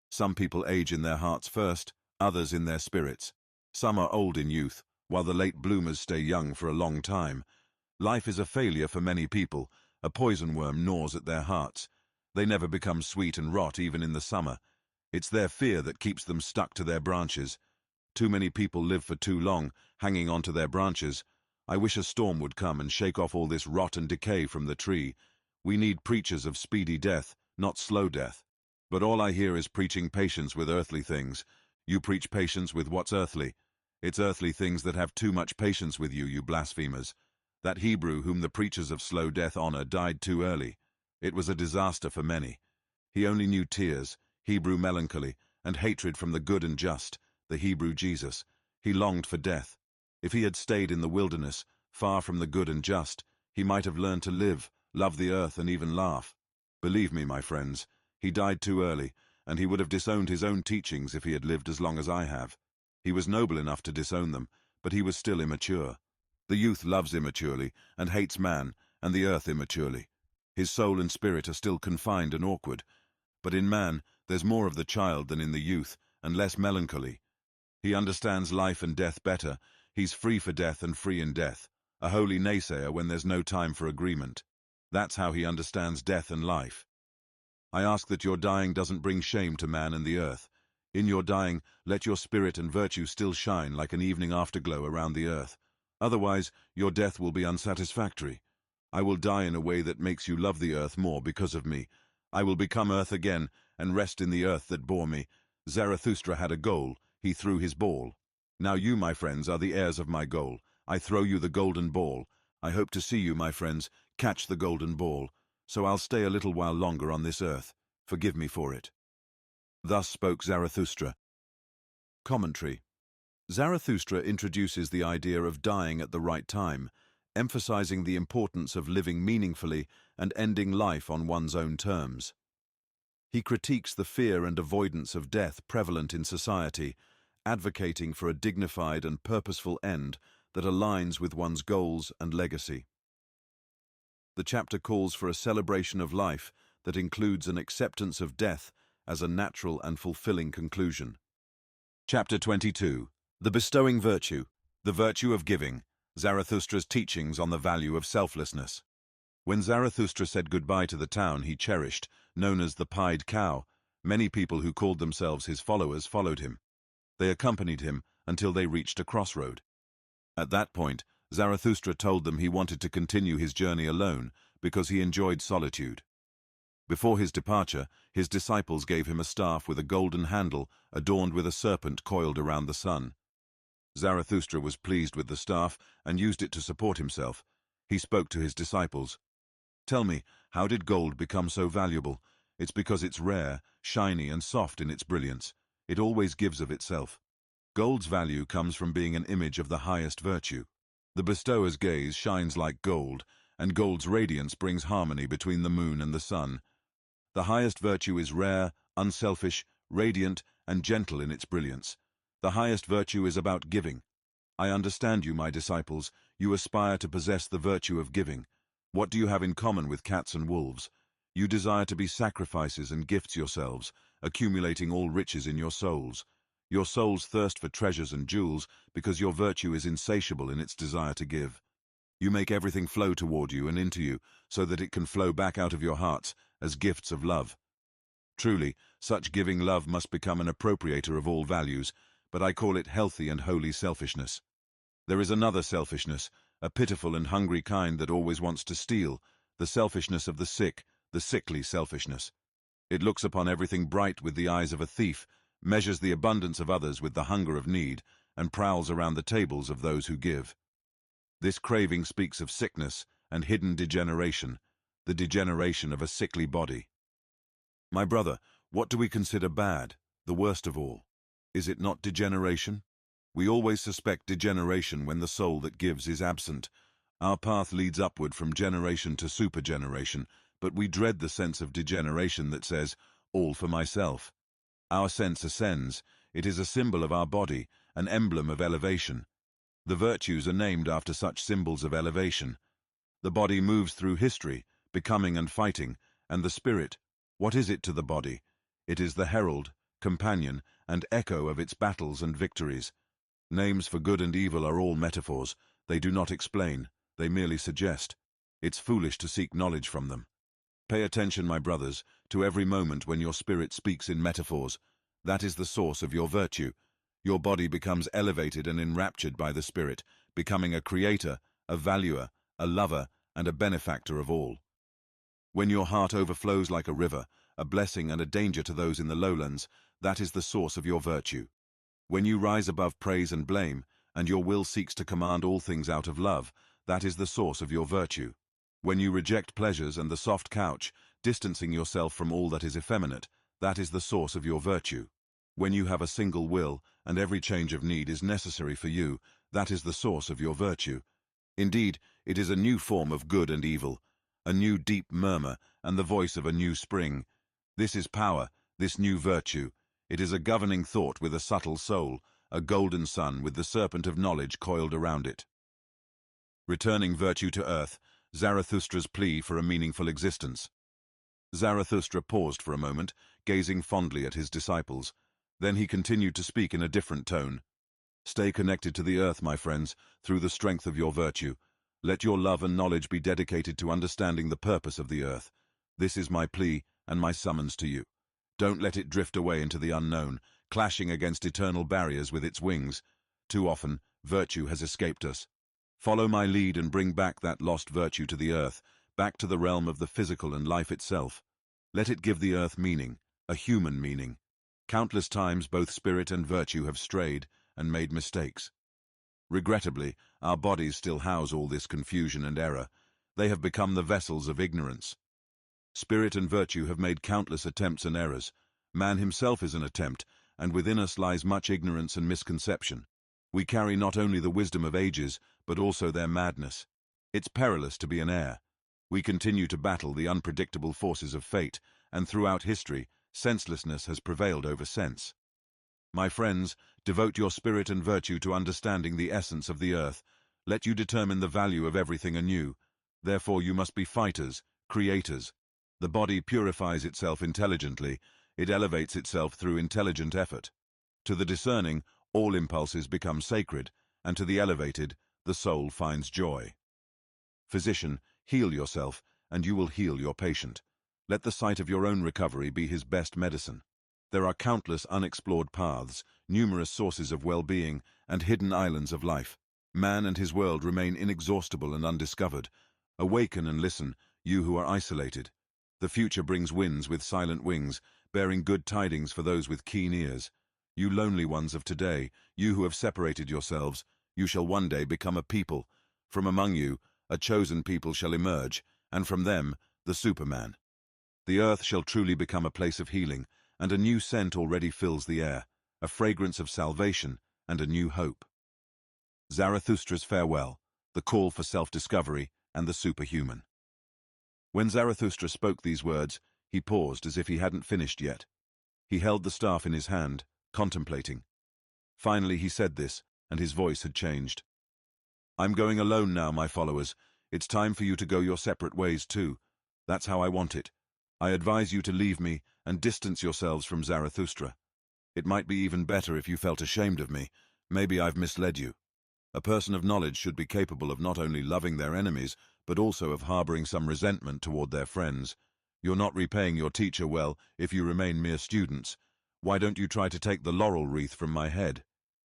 Some people age in their hearts first, others in their spirits. Some are old in youth, while the late bloomers stay young for a long time. Life is a failure for many people. A poison worm gnaws at their hearts. They never become sweet and rot even in the summer. It's their fear that keeps them stuck to their branches. Too many people live for too long, hanging onto their branches. I wish a storm would come and shake off all this rot and decay from the tree. We need preachers of speedy death, not slow death. But all I hear is preaching patience with earthly things. You preach patience with what's earthly. It's earthly things that have too much patience with you, you blasphemers. That Hebrew whom the preachers of slow death honor died too early. It was a disaster for many. He only knew tears, Hebrew melancholy, and hatred from the good and just, the Hebrew Jesus. He longed for death. If he had stayed in the wilderness, far from the good and just, he might have learned to live, love the earth, and even laugh. Believe me, my friends, he died too early, and he would have disowned his own teachings if he had lived as long as I have. He was noble enough to disown them, but he was still immature. The youth loves immaturely, and hates man, and the earth immaturely. His soul and spirit are still confined and awkward. But in man, there's more of the child than in the youth, and less melancholy. He understands life and death better. He's free for death and free in death, a holy naysayer when there's no time for agreement. That's how he understands death and life. I ask that your dying doesn't bring shame to man and the earth. In your dying, let your spirit and virtue still shine like an evening afterglow around the earth. Otherwise, your death will be unsatisfactory. I will die in a way that makes you love the earth more because of me. I will become earth again and rest in the earth that bore me. Zarathustra had a goal. He threw his ball. Now you, my friends, are the heirs of my goal. I throw you the golden ball. I hope to see you, my friends, catch the golden ball. So I'll stay a little while longer on this earth. Forgive me for it. Thus spoke Zarathustra. Commentary. Zarathustra introduces the idea of dying at the right time, emphasizing the importance of living meaningfully and ending life on one's own terms. He critiques the fear and avoidance of death prevalent in society, advocating for a dignified and purposeful end that aligns with one's goals and legacy. The chapter calls for a celebration of life that includes an acceptance of death as a natural and fulfilling conclusion. Chapter 22. The Bestowing Virtue, the Virtue of Giving, Zarathustra's Teachings on the Value of Selflessness. When Zarathustra said goodbye to the town he cherished, known as the Pied Cow, many people who called themselves his followers followed him. They accompanied him until they reached a crossroad. At that point, Zarathustra told them he wanted to continue his journey alone because he enjoyed solitude. Before his departure, his disciples gave him a staff with a golden handle adorned with a serpent coiled around the sun. Zarathustra was pleased with the staff and used it to support himself. He spoke to his disciples. Tell me, how did gold become so valuable? It's because it's rare, shiny, and soft in its brilliance. It always gives of itself. Gold's value comes from being an image of the highest virtue. The bestower's gaze shines like gold, and gold's radiance brings harmony between the moon and the sun. The highest virtue is rare, unselfish, radiant, and gentle in its brilliance. The highest virtue is about giving. I understand you, my disciples. You aspire to possess the virtue of giving. What do you have in common with cats and wolves? You desire to be sacrifices and gifts yourselves, accumulating all riches in your souls. Your souls thirst for treasures and jewels because your virtue is insatiable in its desire to give. You make everything flow toward you and into you so that it can flow back out of your hearts as gifts of love. Truly, such giving love must become an appropriator of all values, but I call it healthy and holy selfishness. There is another selfishness, a pitiful and hungry kind that always wants to steal, the selfishness of the sick, the sickly selfishness. It looks upon everything bright with the eyes of a thief, measures the abundance of others with the hunger of need, and prowls around the tables of those who give. This craving speaks of sickness and hidden degeneration, the degeneration of a sickly body. My brother, what do we consider bad, the worst of all? Is it not degeneration? We always suspect degeneration when the soul that gives is absent. Our path leads upward from generation to supergeneration, but we dread the sense of degeneration that says, all for myself. Our sense ascends. It is a symbol of our body, an emblem of elevation. The virtues are named after such symbols of elevation. The body moves through history, becoming and fighting, and the spirit, what is it to the body? It is the herald, companion, and echo of its battles and victories. Names for good and evil are all metaphors. They do not explain, they merely suggest. It's foolish to seek knowledge from them. Pay attention, my brothers, to every moment when your spirit speaks in metaphors. That is the source of your virtue. Your body becomes elevated and enraptured by the spirit, becoming a creator, a valuer, a lover, and a benefactor of all. When your heart overflows like a river, a blessing and a danger to those in the lowlands, that is the source of your virtue. When you rise above praise and blame, and your will seeks to command all things out of love, that is the source of your virtue. When you reject pleasures and the soft couch, distancing yourself from all that is effeminate, that is the source of your virtue. When you have a single will, and every change of need is necessary for you, that is the source of your virtue. Indeed, it is a new form of good and evil, a new deep murmur, and the voice of a new spring. This is power, this new virtue. It is a governing thought with a subtle soul, a golden sun with the serpent of knowledge coiled around it. Returning virtue to earth, Zarathustra's plea for a meaningful existence. Zarathustra paused for a moment, gazing fondly at his disciples. Then he continued to speak in a different tone. Stay connected to the earth, my friends, through the strength of your virtue. Let your love and knowledge be dedicated to understanding the purpose of the earth. This is my plea and my summons to you. Don't let it drift away into the unknown, clashing against eternal barriers with its wings. Too often, virtue has escaped us. Follow my lead and bring back that lost virtue to the earth, back to the realm of the physical and life itself. Let it give the earth meaning, a human meaning. Countless times both spirit and virtue have strayed and made mistakes. Regrettably, our bodies still house all this confusion and error. They have become the vessels of ignorance. Spirit and virtue have made countless attempts and errors. Man himself is an attempt, and within us lies much ignorance and misconception. We carry not only the wisdom of ages, but also their madness. It's perilous to be an heir. We continue to battle the unpredictable forces of fate, and throughout history, senselessness has prevailed over sense. My friends, devote your spirit and virtue to understanding the essence of the earth. Let you determine the value of everything anew. Therefore you must be fighters, creators. The body purifies itself intelligently. It elevates itself through intelligent effort. To the discerning, all impulses become sacred, and to the elevated, the soul finds joy. Physician, heal yourself, and you will heal your patient. Let the sight of your own recovery be his best medicine. There are countless unexplored paths, numerous sources of well-being, and hidden islands of life. Man and his world remain inexhaustible and undiscovered. Awaken and listen, you who are isolated. The future brings winds with silent wings, bearing good tidings for those with keen ears. You lonely ones of today, you who have separated yourselves, you shall one day become a people. From among you, a chosen people shall emerge, and from them, the Superman. The earth shall truly become a place of healing, and a new scent already fills the air, a fragrance of salvation and a new hope. Zarathustra's farewell, the call for self-discovery, and the superhuman. When Zarathustra spoke these words, he paused as if he hadn't finished yet. He held the staff in his hand, contemplating. Finally he said this, and his voice had changed. I'm going alone now, my followers. It's time for you to go your separate ways too. That's how I want it. I advise you to leave me and distance yourselves from Zarathustra. It might be even better if you felt ashamed of me. Maybe I've misled you. A person of knowledge should be capable of not only loving their enemies, but also of harboring some resentment toward their friends. You're not repaying your teacher well if you remain mere students. Why don't you try to take the laurel wreath from my head?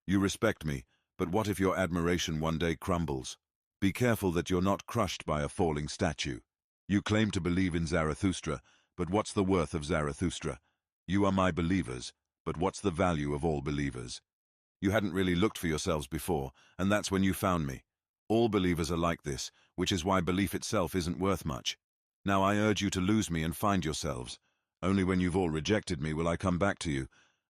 You respect me, but what if your admiration one day crumbles? Be careful that you're not crushed by a falling statue. You claim to believe in Zarathustra, but what's the worth of Zarathustra? You are my believers, but what's the value of all believers? You hadn't really looked for yourselves before, and that's when you found me. All believers are like this, which is why belief itself isn't worth much. Now I urge you to lose me and find yourselves. Only when you've all rejected me will I come back to you.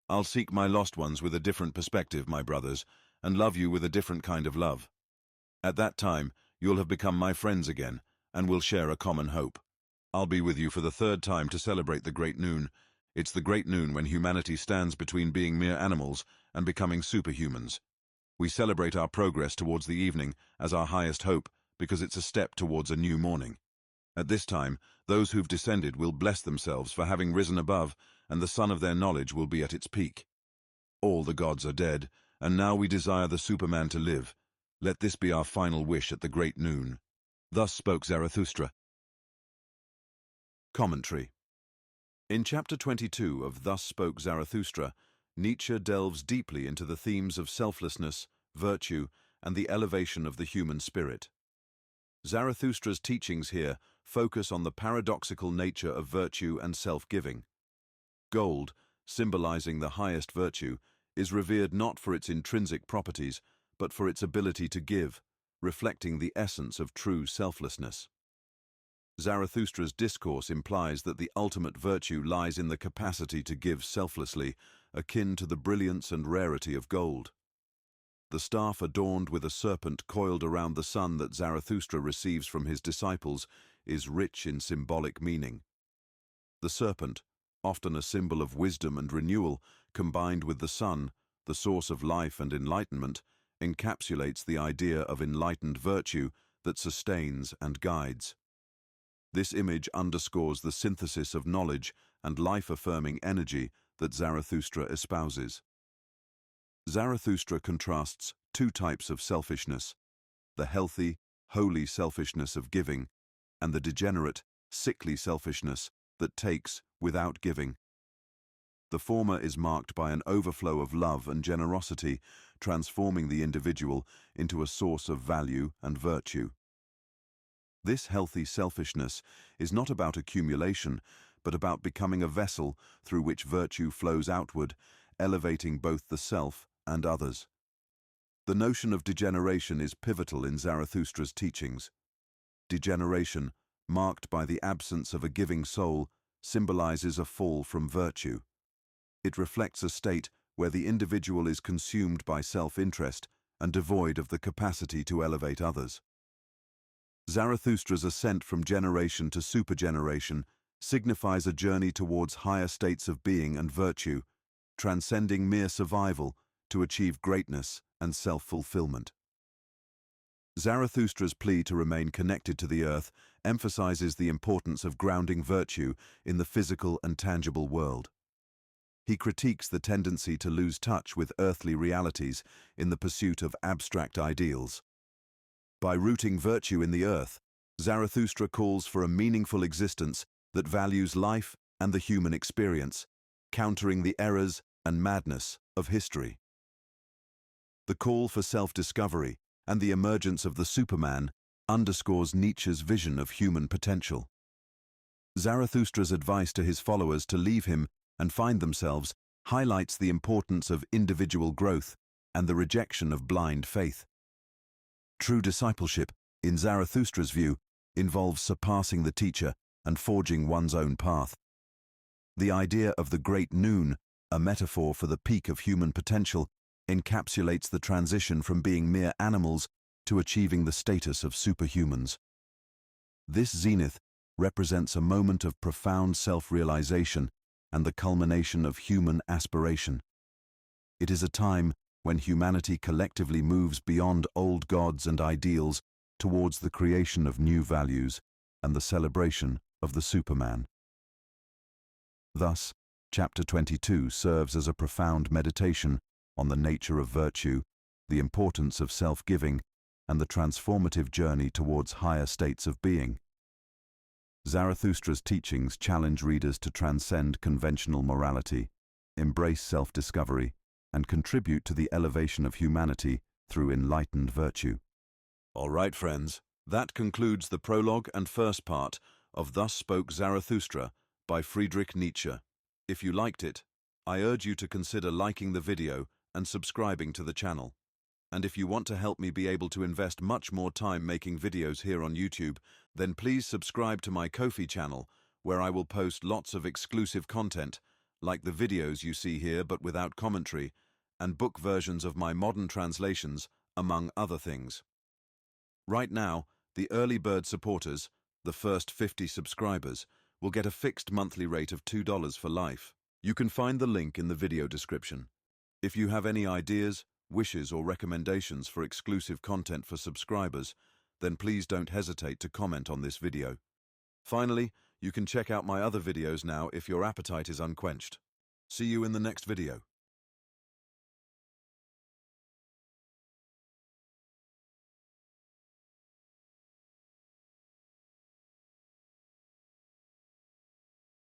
I'll seek my lost ones with a different perspective, my brothers, and love you with a different kind of love. At that time, you'll have become my friends again, and we'll share a common hope. I'll be with you for the third time to celebrate the Great Noon. It's the Great Noon when humanity stands between being mere animals and becoming superhumans. We celebrate our progress towards the evening as our highest hope because it's a step towards a new morning. At this time, those who've descended will bless themselves for having risen above, and the sun of their knowledge will be at its peak. All the gods are dead, and now we desire the Superman to live. Let this be our final wish at the Great Noon. Thus spoke Zarathustra. Commentary. In Chapter 22 of Thus Spoke Zarathustra, Nietzsche delves deeply into the themes of selflessness, virtue, and the elevation of the human spirit. Zarathustra's teachings here focus on the paradoxical nature of virtue and self-giving. Gold, symbolizing the highest virtue, is revered not for its intrinsic properties, but for its ability to give, reflecting the essence of true selflessness. Zarathustra's discourse implies that the ultimate virtue lies in the capacity to give selflessly, akin to the brilliance and rarity of gold. The staff adorned with a serpent coiled around the sun that Zarathustra receives from his disciples is rich in symbolic meaning. The serpent, often a symbol of wisdom and renewal, combined with the sun, the source of life and enlightenment, encapsulates the idea of enlightened virtue that sustains and guides. This image underscores the synthesis of knowledge and life-affirming energy that Zarathustra espouses. Zarathustra contrasts two types of selfishness: the healthy, holy selfishness of giving, and the degenerate, sickly selfishness that takes without giving. The former is marked by an overflow of love and generosity, transforming the individual into a source of value and virtue. This healthy selfishness is not about accumulation, but about becoming a vessel through which virtue flows outward, elevating both the self and others. The notion of degeneration is pivotal in Zarathustra's teachings. Degeneration, marked by the absence of a giving soul, symbolizes a fall from virtue. It reflects a state where the individual is consumed by self-interest and devoid of the capacity to elevate others. Zarathustra's ascent from generation to supergeneration signifies a journey towards higher states of being and virtue, transcending mere survival to achieve greatness and self-fulfillment. Zarathustra's plea to remain connected to the earth emphasizes the importance of grounding virtue in the physical and tangible world. He critiques the tendency to lose touch with earthly realities in the pursuit of abstract ideals. By rooting virtue in the earth, Zarathustra calls for a meaningful existence that values life and the human experience, countering the errors and madness of history. The call for self-discovery and the emergence of the Superman underscores Nietzsche's vision of human potential. Zarathustra's advice to his followers to leave him and find themselves highlights the importance of individual growth and the rejection of blind faith. True discipleship, in Zarathustra's view, involves surpassing the teacher and forging one's own path. The idea of the great noon, a metaphor for the peak of human potential, encapsulates the transition from being mere animals to achieving the status of superhumans. This zenith represents a moment of profound self-realization and the culmination of human aspiration. It is a time when humanity collectively moves beyond old gods and ideals towards the creation of new values and the celebration of the Superman. Thus, Chapter 22 serves as a profound meditation on the nature of virtue, the importance of self-giving, and the transformative journey towards higher states of being. Zarathustra's teachings challenge readers to transcend conventional morality, embrace self-discovery, and contribute to the elevation of humanity through enlightened virtue. All right, friends, that concludes the prologue and first part of Thus Spoke Zarathustra by Friedrich Nietzsche. If you liked it, I urge you to consider liking the video and subscribing to the channel. And if you want to help me be able to invest much more time making videos here on YouTube, then please subscribe to my Ko-fi channel, where I will post lots of exclusive content, like the videos you see here but without commentary, and book versions of my modern translations, among other things. Right now, the early bird supporters, the first 50 subscribers, will get a fixed monthly rate of $2 for life. You can find the link in the video description. If you have any ideas, wishes or recommendations for exclusive content for subscribers, then please don't hesitate to comment on this video. Finally, you can check out my other videos now if your appetite is unquenched. See you in the next video.